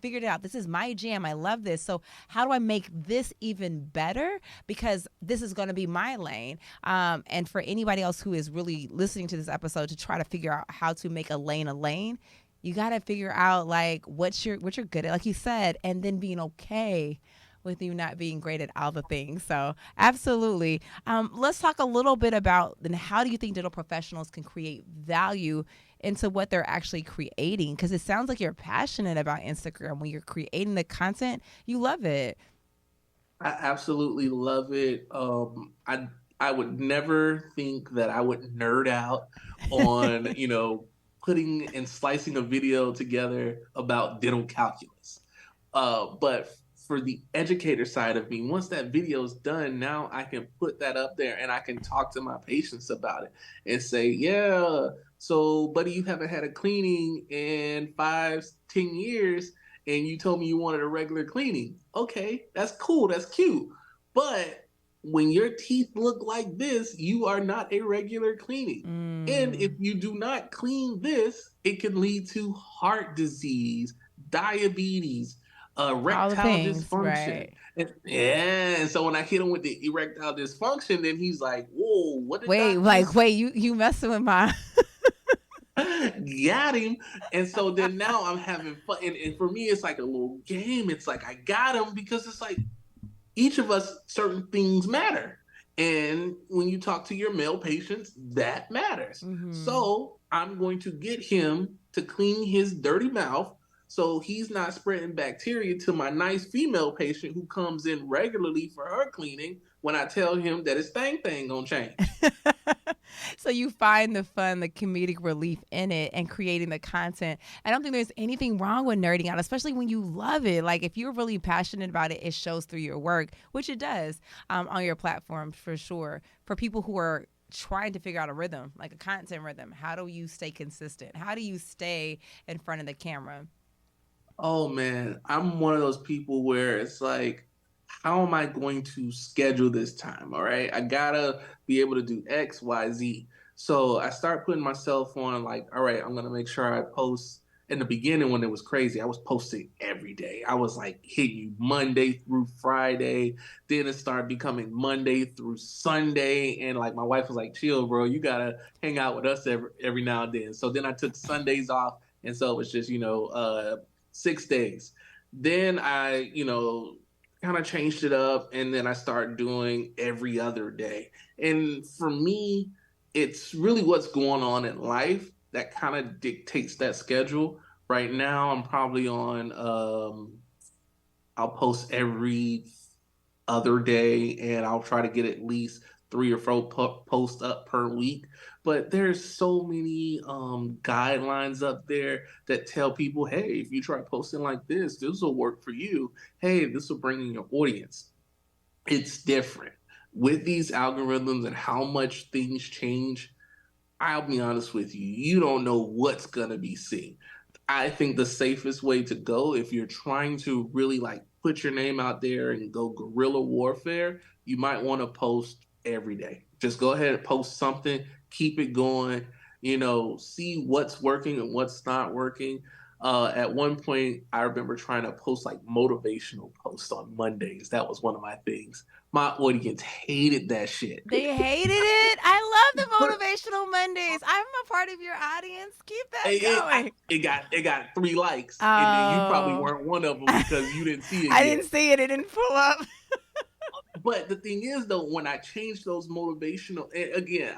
figured it out. This is my jam. I love this. So how do I make this even better? Because this is going to be my lane. And for anybody else who is really listening to this episode to try to figure out how to make a lane, you got to figure out like what you're good at, like you said, and then being okay with you not being great at all the things. So absolutely. Let's talk a little bit about then how do you think dental professionals can create value into what they're actually creating? Because it sounds like you're passionate about Instagram. When you're creating the content, you love it. I absolutely love it. I would never think that I would nerd out on, putting and slicing a video together about dental calculus. But for the educator side of me, once that video is done, now I can put that up there and I can talk to my patients about it and say, yeah, so buddy, you haven't had a cleaning in 5, 10 years, and you told me you wanted a regular cleaning. Okay, that's cool, that's cute. But when your teeth look like this, you are not a regular cleaning. And if you do not clean this, it can lead to heart disease, diabetes, All the erectile things, dysfunction. right? And so when I hit him with the erectile dysfunction, then he's like, whoa, what did Wait, doc like, just wait, you messing with my. got him? And so then now I'm having fun. And for me, it's like a little game. It's like I got him because it's like each of us, certain things matter. And when you talk to your male patients, that matters. Mm-hmm. So I'm going to get him to clean his dirty mouth so he's not spreading bacteria to my nice female patient who comes in regularly for her cleaning when I tell him that his thing gonna change. So you find the fun, the comedic relief in it and creating the content. I don't think there's anything wrong with nerding out, especially when you love it. Like if you're really passionate about it, it shows through your work, which it does on your platform for sure. For people who are trying to figure out a rhythm, like a content rhythm, how do you stay consistent? How do you stay in front of the camera? Oh man, I'm one of those people where it's like, how am I going to schedule this time? All right, I gotta be able to do X, Y, Z. So I start putting myself on like, all right, I'm gonna make sure I post. In the beginning, when it was crazy, I was posting every day. I was like hitting you Monday through Friday. Then it started becoming Monday through Sunday, and like my wife was like, "Chill, bro. You gotta hang out with us every now and then." So then I took Sundays off, and so it was just 6 days. Then I, kind of changed it up, and then I started doing every other day. And for me, it's really what's going on in life that kind of dictates that schedule. Right now, I'm probably on. I'll post every other day, and I'll try to get at least 3 or 4 posts up per week. But there's so many guidelines up there that tell people, hey, if you try posting like this will work for you. Hey, this will bring in your audience. It's different with these algorithms and how much things change. I'll be honest with you, you don't know what's gonna be seen. I think the safest way to go if you're trying to really like put your name out there and go guerrilla warfare, you might want to post every day. Just go ahead and post something, keep it going, see what's working and what's not working. At one point, I remember trying to post like motivational posts on Mondays. That was one of my things. My audience hated that shit. They hated it. I love the But motivational Mondays. I'm a part of your audience. Keep that it, going. it got 3 likes, and then you probably Oh, weren't one of them because you didn't see it I didn't yet. see it. It didn't pull up. But the thing is, though, when I changed those motivational, and again,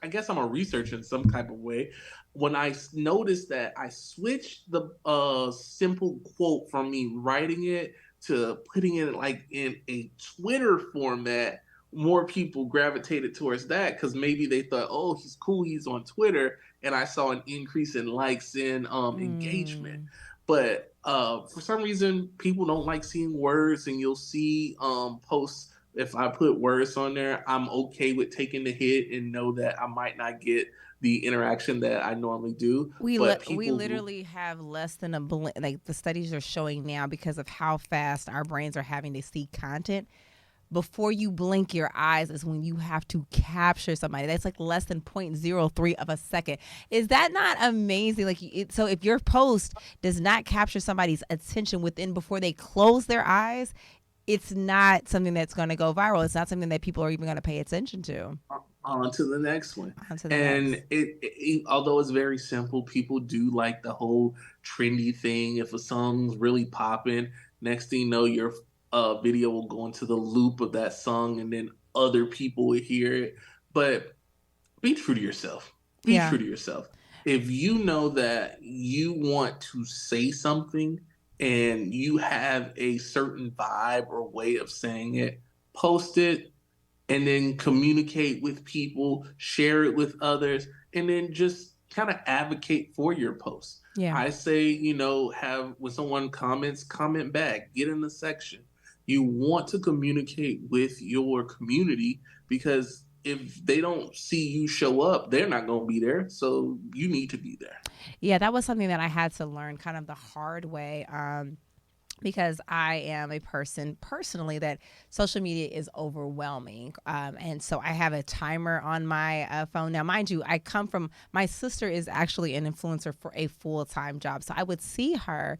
I guess I'm a researcher in some type of way. When I noticed that I switched the simple quote from me writing it to putting it like in a Twitter format, more people gravitated towards that because maybe they thought, oh, he's cool, he's on Twitter, and I saw an increase in likes and engagement. Mm. But for some reason, people don't like seeing words, and you'll see posts if I put words on there, I'm okay with taking the hit and know that I might not get the interaction that I normally do. But We people who literally have less than a blink. Like the studies are showing now, because of how fast our brains are having to see content. Before you blink your eyes is when you have to capture somebody. That's like less than 0.03 of a second. Is that not amazing? Like, so if your post does not capture somebody's attention within before they close their eyes, it's not something that's going to go viral. It's not something that people are even going to pay attention to. on to the next one. On to the And next. although it's very simple, people do like the whole trendy thing. If a song's really popping, next thing you know, your video will go into the loop of that song, and then other people will hear it. But be true to yourself. Be Yeah. true to yourself. If you know that you want to say something and you have a certain vibe or way of saying it, post it and then communicate with people, share it with others, and then just kind of advocate for your post. Yeah. I say, have when someone comments, comment back, get in the section. You want to communicate with your community because if they don't see you show up, they're not going to be there. So you need to be there. Yeah, that was something that I had to learn kind of the hard way. Because I am a person personally that social media is overwhelming. And so I have a timer on my phone. Now, mind you, my sister is actually an influencer for a full-time job. So I would see her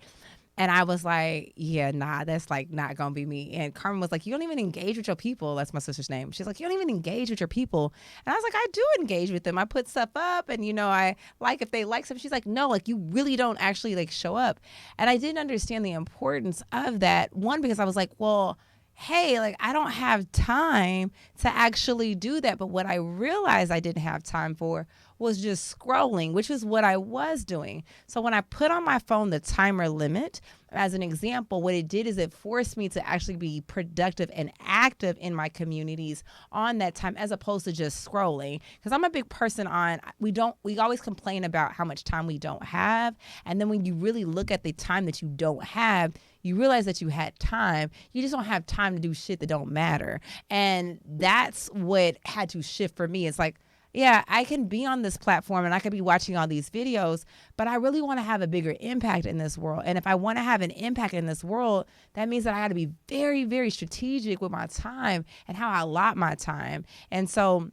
and I was like, yeah, nah, that's like not going to be me. And Carmen was like, you don't even engage with your people. That's my sister's name. She's like, you don't even engage with your people. And I was like, I do engage with them. I put stuff up and, I like if they like something. She's like, no, like you really don't actually like show up. And I didn't understand the importance of that. One, because I was like, well, hey, like I don't have time to actually do that. But what I realized I didn't have time for was just scrolling, which is what I was doing. So when I put on my phone the timer limit, as an example, what it did is it forced me to actually be productive and active in my communities on that time, as opposed to just scrolling. Because I'm a big person on, we always complain about how much time we don't have. And then when you really look at the time that you don't have, you realize that you had time. You just don't have time to do shit that don't matter. And that's what had to shift for me. It's like, yeah, I can be on this platform and I could be watching all these videos, but I really want to have a bigger impact in this world. And if I want to have an impact in this world, that means that I got to be very, very strategic with my time and how I allot my time. And so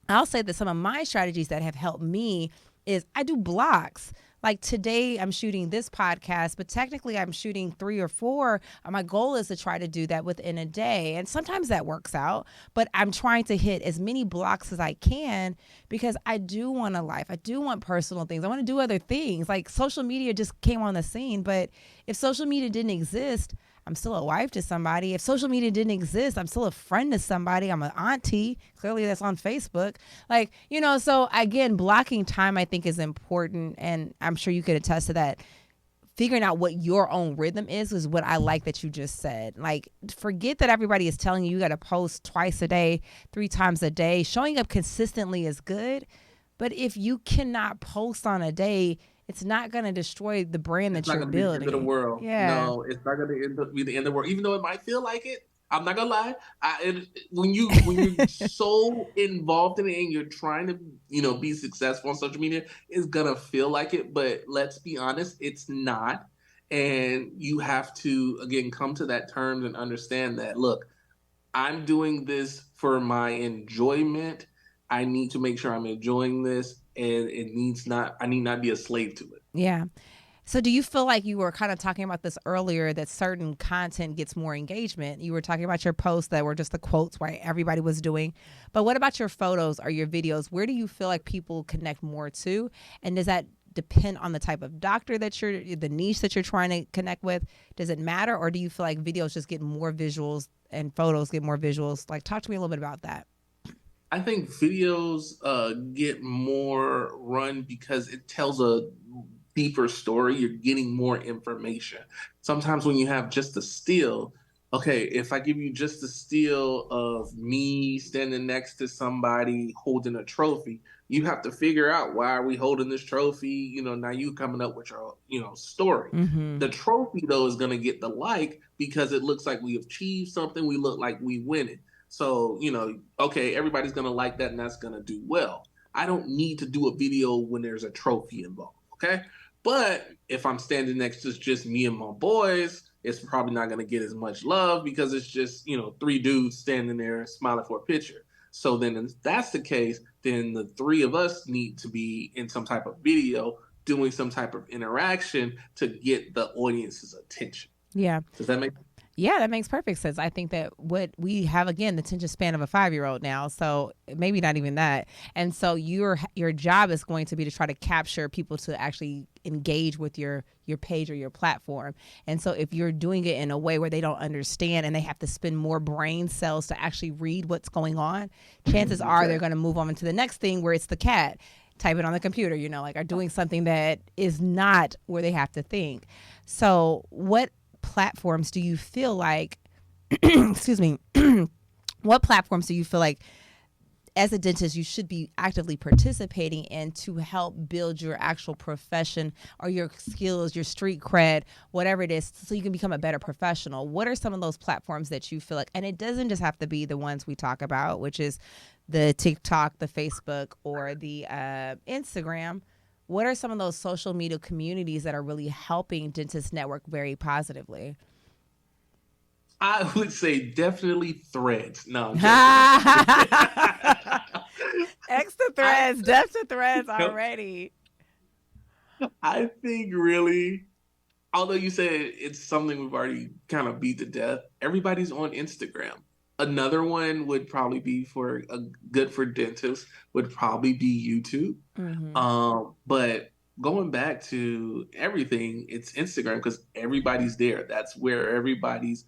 I'll say that some of my strategies that have helped me is I do blocks. Like today I'm shooting this podcast, but technically I'm shooting 3 or 4. My goal is to try to do that within a day. And sometimes that works out, but I'm trying to hit as many blocks as I can because I do want a life. I do want personal things. I want to do other things. Like social media just came on the scene, but if social media didn't exist, I'm still a wife to somebody. If social media didn't exist, I'm still a friend to somebody. I'm an auntie. Clearly that's on Facebook. Like, so again, blocking time I think is important. And I'm sure you could attest to that. Figuring out what your own rhythm is what I like that you just said. Like, forget that everybody is telling you got to post twice a day, 3 times a day. Showing up consistently is good. But if you cannot post on a day, it's not going to destroy the brand that you're building. It's not going to be the end of the world. Yeah. No, it's not going to be the end of the world. Even though it might feel like it, I'm not gonna lie. When you're so involved in it and you're trying to, be successful on social media, it's gonna feel like it. But let's be honest, it's not. And you have to again come to that terms and understand that. Look, I'm doing this for my enjoyment. I need to make sure I'm enjoying this, and I need not be a slave to it. Yeah. So do you feel like you were kind of talking about this earlier, that certain content gets more engagement? You were talking about your posts that were just the quotes where everybody was doing. But what about your photos or your videos? Where do you feel like people connect more to? And does that depend on the type of doctor the niche that you're trying to connect with? Does it matter? Or do you feel like videos just get more visuals and photos get more visuals? Like, talk to me a little bit about that. I think videos get more run because it tells a deeper story. You're getting more information. Sometimes when you have just a still, okay, if I give you just a still of me standing next to somebody holding a trophy, you have to figure out, why are we holding this trophy? Now you coming up with your, story. Mm-hmm. The trophy though is going to get the like because it looks like we achieved something. We look like we win it. So, okay, everybody's going to like that and that's going to do well. I don't need to do a video when there's a trophy involved. Okay. But if I'm standing next to just me and my boys, it's probably not going to get as much love because it's just, three dudes standing there smiling for a picture. So then if that's the case, then the three of us need to be in some type of video doing some type of interaction to get the audience's attention. Yeah. Does that make Yeah, that makes perfect sense. I think that what we have, again, the attention span of a 5-year-old now, so maybe not even that. And so your job is going to be to try to capture people to actually engage with your page or your platform. And so if you're doing it in a way where they don't understand and they have to spend more brain cells to actually read what's going on, chances are they're going to move on to the next thing where it's the cat. Type it on the computer, like are doing something that is not where they have to think. So what platforms do you feel like excuse me what platforms do you feel like as a dentist you should be actively participating in to help build your actual profession or your skills, your street cred, whatever it is, so you can become a better professional? What are some of those platforms that you feel like, and it doesn't just have to be the ones we talk about, which is the TikTok, the Facebook, or the Instagram. What are some of those social media communities that are really helping dentists network very positively? I would say definitely Threads. No, extra threads, depth to threads already. I think really, although you said it's something we've already kind of beat to death, everybody's on Instagram. Another one would probably be good for dentists would probably be YouTube. But going back to everything, it's Instagram because everybody's there. That's where everybody's,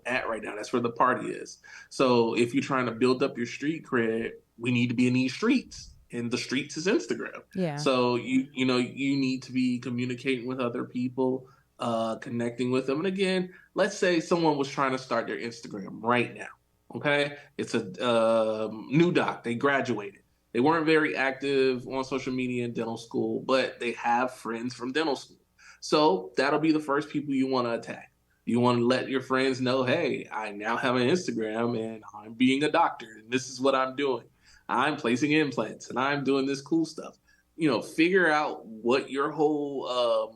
at right now. That's where the party is. So if you're trying to build up your street cred, we need to be in these streets. And the streets is Instagram. Yeah. So you need to be communicating with other people, connecting with them. And again, let's say someone was trying to start their Instagram right now. Okay, it's a new doc. They graduated. They weren't very active on social media in dental school, but they have friends from dental school. So that'll be the first people you want to attack. You want to let your friends know, hey, I now have an Instagram and I'm being a doctor and this is what I'm doing. I'm placing implants and I'm doing this cool stuff. Figure out what your whole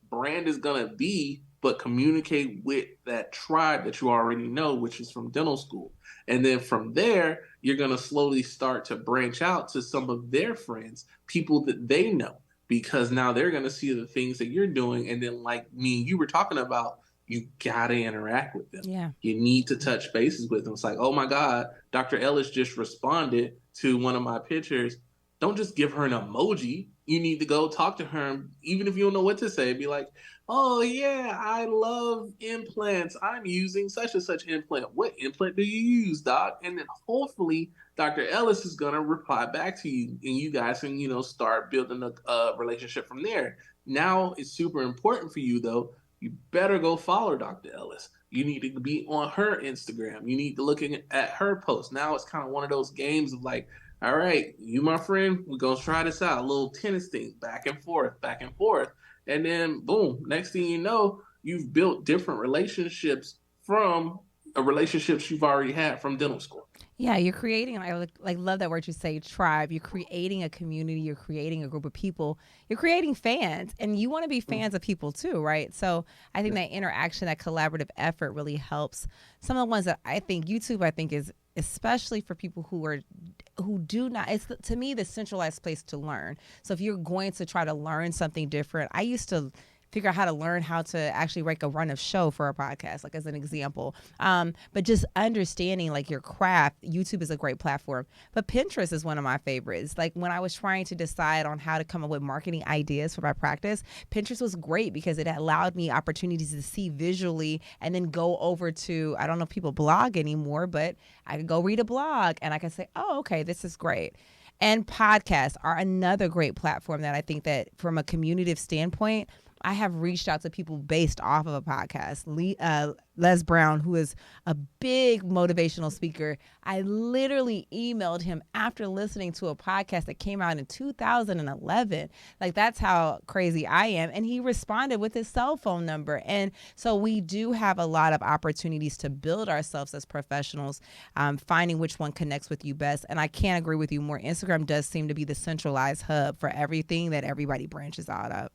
brand is going to be, but communicate with that tribe that you already know, which is from dental school. And then from there, you're going to slowly start to branch out to some of their friends, people that they know, because now they're going to see the things that you're doing. And then like me and you were talking about, you got to interact with them. Yeah. You need to touch bases with them. It's like, oh my God, Dr. Ellis just responded to one of my pictures. Don't just give her an emoji. You need to go talk to her. Even if you don't know what to say, be like, oh yeah, I love implants. I'm using such and such implant. What implant do you use, doc? And then hopefully Dr. Ellis is going to reply back to you and you guys can, start building a relationship from there. Now it's super important for you though. You better go follow Dr. Ellis. You need to be on her Instagram. You need to look at her posts. Now it's kind of one of those games of like, all right, you, my friend, we're going to try this out. A little tennis thing, back and forth, back and forth. And then, boom, next thing you know, you've built different relationships from relationships you've already had from dental school. Yeah, you're creating, I love that word you say, tribe. You're creating a community. You're creating a group of people. You're creating fans, and you want to be fans of people too, right? So I think that interaction, that collaborative effort really helps. Some of the ones that I think YouTube, is especially for people who do not, it's to me the centralized place to learn. So if you're going to try to learn something different, I used to figure out how to learn how to actually make a run of show for a podcast, like as an example. But just understanding like your craft, YouTube is a great platform. But Pinterest is one of my favorites. Like when I was trying to decide on how to come up with marketing ideas for my practice, Pinterest was great because it allowed me opportunities to see visually and then go over to, I don't know if people blog anymore, but I could go read a blog and I could say, oh, okay, this is great. And podcasts are another great platform that I think that from a communicative standpoint, I have reached out to people based off of a podcast. Les Brown, who is a big motivational speaker, I literally emailed him after listening to a podcast that came out in 2011. Like, that's how crazy I am. And he responded with his cell phone number. And so we do have a lot of opportunities to build ourselves as professionals, finding which one connects with you best. And I can't agree with you more. Instagram does seem to be the centralized hub for everything that everybody branches out of.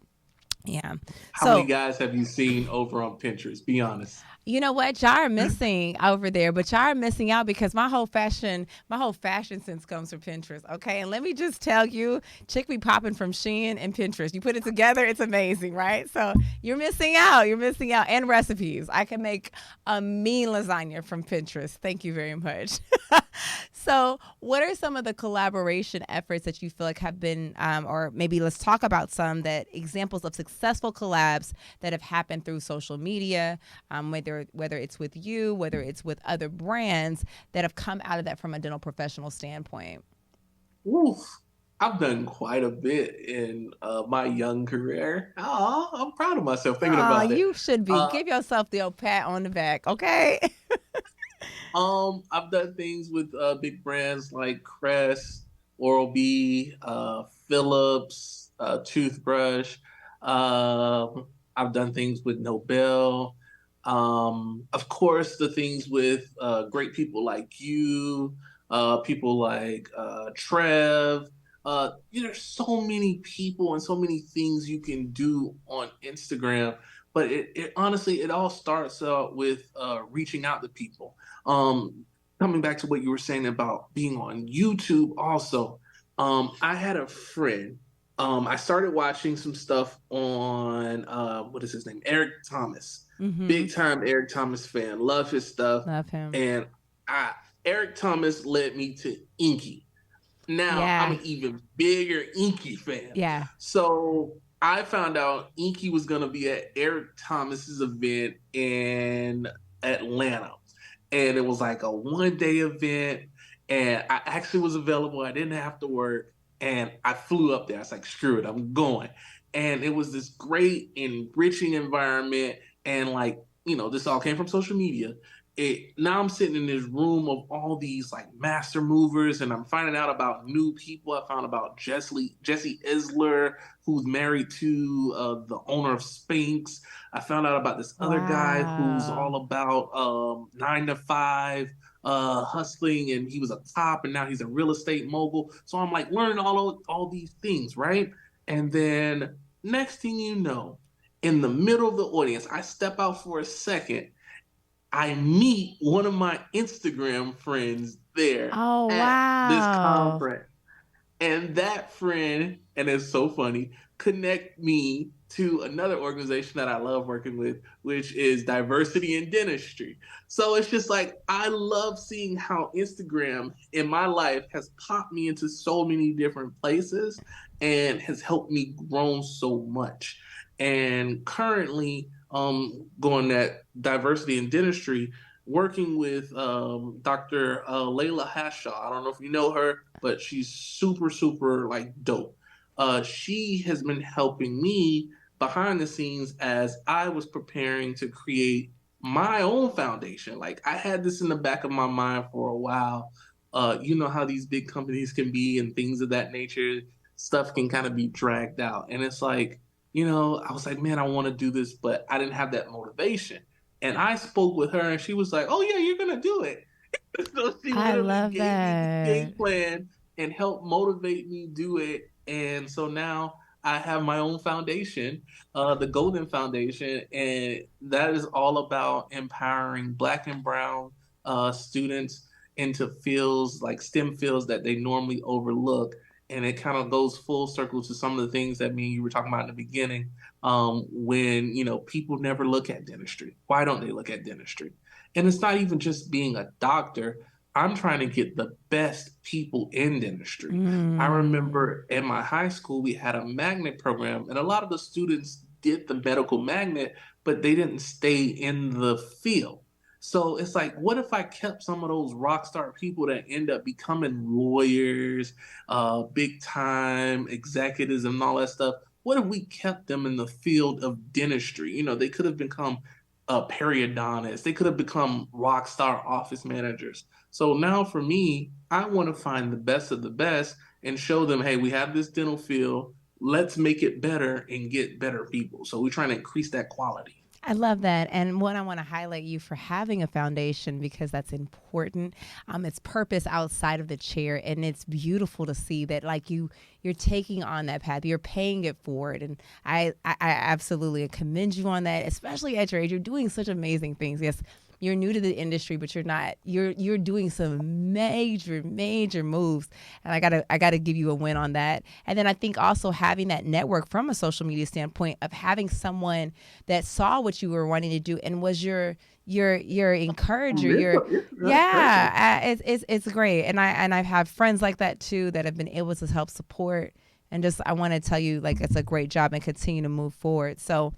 Yeah. How many guys have you seen over on Pinterest? Be honest. You know what? Y'all are missing over there, but y'all are missing out because my whole fashion sense comes from Pinterest. Okay. And let me just tell you, chick be popping from Shein and Pinterest. You put it together, it's amazing, right? So you're missing out. You're missing out. And recipes. I can make a mean lasagna from Pinterest. Thank you very much. So what are some of the collaboration efforts that you feel like have been, or maybe let's talk about some examples of successful collabs that have happened through social media, whether it's with you, whether it's with other brands that have come out of that from a dental professional standpoint? Oof. I've done quite a bit in my young career. Oh, I'm proud of myself thinking about it. You should be. Give yourself the old pat on the back, okay? I've done things with big brands like Crest, Oral-B, Philips, Toothbrush. I've done things with Nobel. Of course, the things with great people like you, people like Trev. There's so many people and so many things you can do on Instagram. But it honestly, it all starts out with reaching out to people. Coming back to what you were saying about being on YouTube also, I had a friend. I started watching some stuff on, what is his name? Eric Thomas. Mm-hmm. Big time Eric Thomas fan. Love his stuff. Love him. And Eric Thomas led me to Inky. Now I'm an even bigger Inky fan. Yeah. So I found out Inky was going to be at Eric Thomas's event in Atlanta. And it was like a one-day event. And I actually was available. I didn't have to work. And I flew up there. I was like, screw it, I'm going. And it was this great, enriching environment. And like, this all came from social media. Now I'm sitting in this room of all these like master movers, and I'm finding out about new people. I found about Jesse Isler, who's married to the owner of Spanx. I found out about this other guy who's all about 9 to 5 hustling, and he was a cop, and now he's a real estate mogul. So I'm like learning all these things, right? And then next thing you know, in the middle of the audience, I step out for a second. I meet one of my Instagram friends there at this conference. And that friend, and it's so funny, connect me to another organization that I love working with, which is Diversity in Dentistry. So it's just like, I love seeing how Instagram in my life has popped me into so many different places and has helped me grow so much. And currently, going at Diversity in Dentistry, working with Dr. Layla Hashaw. I don't know if you know her, but she's super, super like dope. She has been helping me behind the scenes as I was preparing to create my own foundation. Like, I had this in the back of my mind for a while. You know how these big companies can be and things of that nature. Stuff can kind of be dragged out. And it's like, I was like, man, I want to do this, but I didn't have that motivation. And I spoke with her, and she was like, oh, yeah, you're going to do it. So she literally gave me the game plan and helped motivate me do it. And so now I have my own foundation, the Golden Foundation, and that is all about empowering Black and Brown students into fields like STEM fields that they normally overlook. And it kind of goes full circle to some of the things that me and you were talking about in the beginning, when, people never look at dentistry. Why don't they look at dentistry? And it's not even just being a doctor. I'm trying to get the best people in dentistry. I remember in my high school, we had a magnet program, and a lot of the students did the medical magnet, but they didn't stay in the field. So it's like, what if I kept some of those rock star people that end up becoming lawyers, big time executives and all that stuff? What if we kept them in the field of dentistry? They could have become periodontists. They could have become rock star office managers. So now for me, I want to find the best of the best and show them, hey, we have this dental field. Let's make it better and get better people. So we're trying to increase that quality. I love that. And one, I want to highlight you for having a foundation because that's important. It's purpose outside of the chair. And it's beautiful to see that like you're taking on that path. You're paying it forward. And I absolutely commend you on that, especially at your age. You're doing such amazing things. Yes, you're new to the industry, but you're doing some major moves. And I gotta give you a win on that. And then I think also having that network from a social media standpoint of having someone that saw what you were wanting to do and was your encourager. It's great. And I've had friends like that too that have been able to help support. And just I want to tell you like it's a great job and continue to move forward. So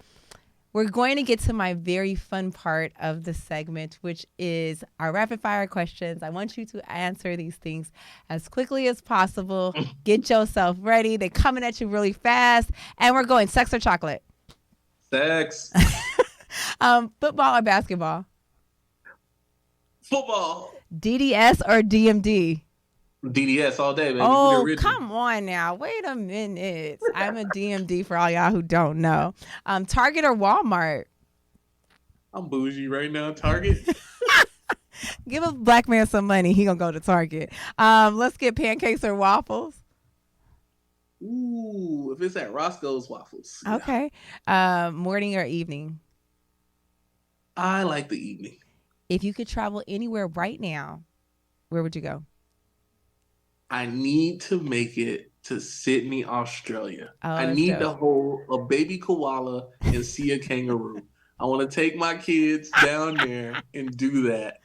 we're going to get to my very fun part of the segment, which is our rapid fire questions. I want you to answer these things as quickly as possible. Get yourself ready. They're coming at you really fast. And we're going sex or chocolate? Sex. Football or basketball? Football. DDS or DMD? DDS all day, baby. Oh, come on now. Wait a minute. I'm a DMD for all y'all who don't know. Target or Walmart? I'm bougie right now. Target. Give a black man some money. He gonna go to Target. Let's get pancakes or waffles. Ooh, if it's at Roscoe's Waffles. Yeah. Okay. Morning or evening? I like the evening. If you could travel anywhere right now, where would you go? I need to make it to Sydney, Australia. Oh, I need to hold a baby koala and see a kangaroo. I want to take my kids down there and do that.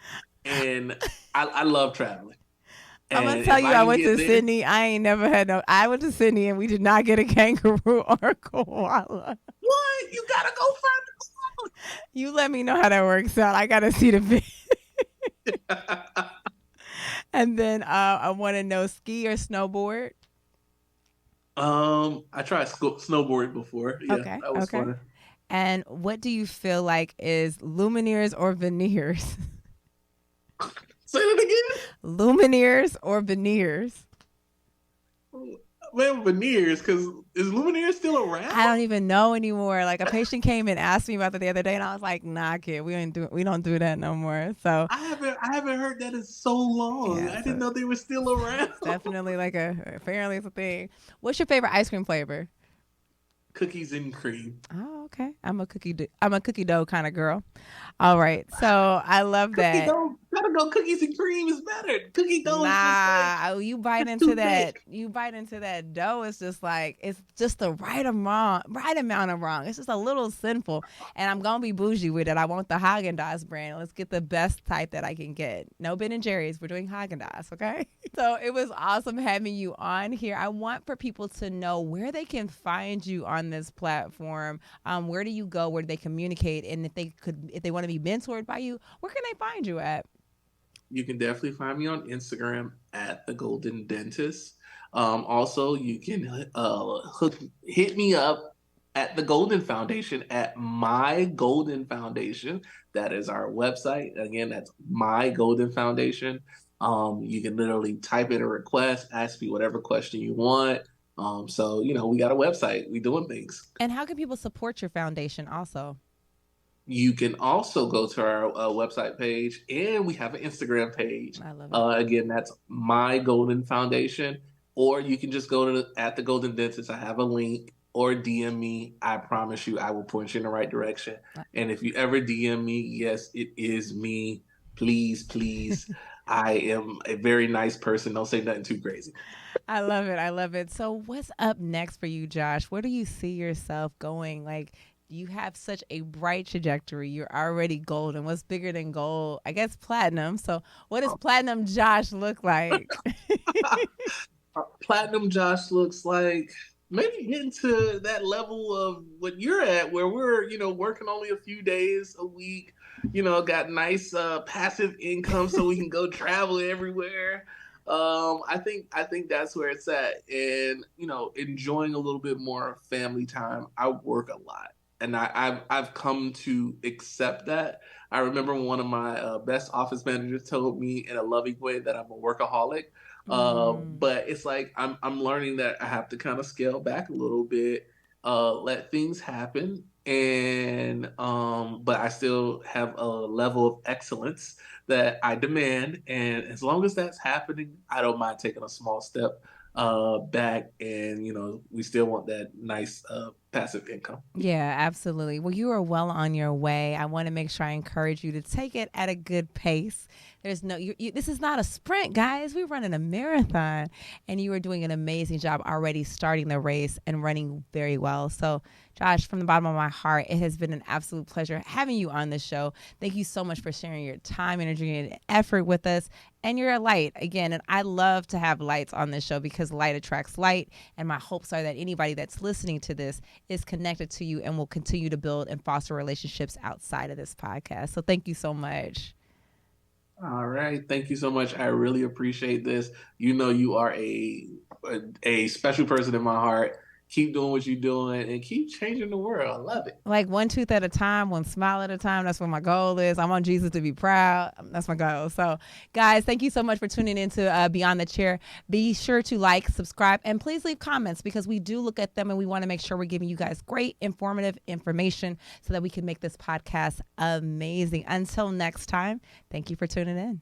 And I love traveling. I'm going to tell you, I went to Sydney. I ain't never had I went to Sydney and we did not get a kangaroo or a koala. What? You got to go find the koala. You let me know how that works out. I got to see the video. And then I want to know ski or snowboard. I tried snowboarding before. Yeah, okay. That was fun. And what do you feel like is Lumineers or veneers? Say that again. Lumineers or veneers? Man, veneers, because is Lumineers still around? I don't even know anymore. Like a patient came and asked me about that the other day, and I was like, "Nah, kid, we don't do that no more." So I haven't heard that in so long. I didn't know they were still around. Definitely apparently it's a thing. What's your favorite ice cream flavor? Cookies and cream. Oh, okay. I'm a cookie dough kind of girl. All right. So I love that. Dough, gotta go. Cookies and cream is better. Cookie dough. Nah, you bite into that. You bite into that dough. It's just like it's just the right amount of wrong. It's just a little sinful. And I'm gonna be bougie with it. I want the Haagen-Dazs brand. Let's get the best type that I can get. No Ben and Jerry's. We're doing Haagen-Dazs. Okay. So it was awesome having you on here. I want for people to know where they can find you on this platform. Where do you go? Where do they communicate? And if they want to be mentored by you, where can they find you at? You can definitely find me on Instagram at The Golden Dentist. Also, you can hit me up at The Golden Foundation at My Golden Foundation. That is our website. Again, that's My Golden Foundation. You can literally type in a request, ask me whatever question you want. So, we got a website. We doing things. And how can people support your foundation also? You can also go to our website page, and we have an Instagram page. I love it. Again, that's My Golden Foundation. Or you can just go to at The Golden Dentist. I have a link, or DM me. I promise you, I will point you in the right direction. And if you ever DM me, yes, it is me. Please. I am a very nice person. Don't say nothing too crazy. I love it. So what's up next for you, Josh? Where do you see yourself going? Like, you have such a bright trajectory. You're already golden. What's bigger than gold? I guess platinum. So what does platinum Josh look like? Platinum Josh looks like maybe getting to that level of what you're at, where we're, working only a few days a week, got nice passive income so we can go travel everywhere. I think that's where it's at, and enjoying a little bit more family time. I work a lot, and I've come to accept that. I remember one of my best office managers told me in a loving way that I'm a workaholic. Mm. But it's like I'm learning that I have to kind of scale back a little bit, let things happen, and but I still have a level of excellence that I demand. And as long as that's happening, I don't mind taking a small step back. And, we still want that nice passive income. Yeah, absolutely. Well, you are well on your way. I want to make sure I encourage you to take it at a good pace. There's no, this is not a sprint, guys. We're running a marathon, and you are doing an amazing job already starting the race and running very well. So, Josh, from the bottom of my heart, it has been an absolute pleasure having you on the show. Thank you so much for sharing your time, energy, and effort with us. And you're a light again. And I love to have lights on this show because light attracts light. And my hopes are that anybody that's listening to this is connected to you and will continue to build and foster relationships outside of this podcast. So thank you so much. All right. Thank you so much. I really appreciate this. You are a special person in my heart. Keep doing what you're doing and keep changing the world. I love it. Like one tooth at a time, one smile at a time. That's what my goal is. I want Jesus to be proud. That's my goal. So, guys, thank you so much for tuning in to Beyond the Chair. Be sure to like, subscribe, and please leave comments because we do look at them and we want to make sure we're giving you guys great, informative information so that we can make this podcast amazing. Until next time, thank you for tuning in.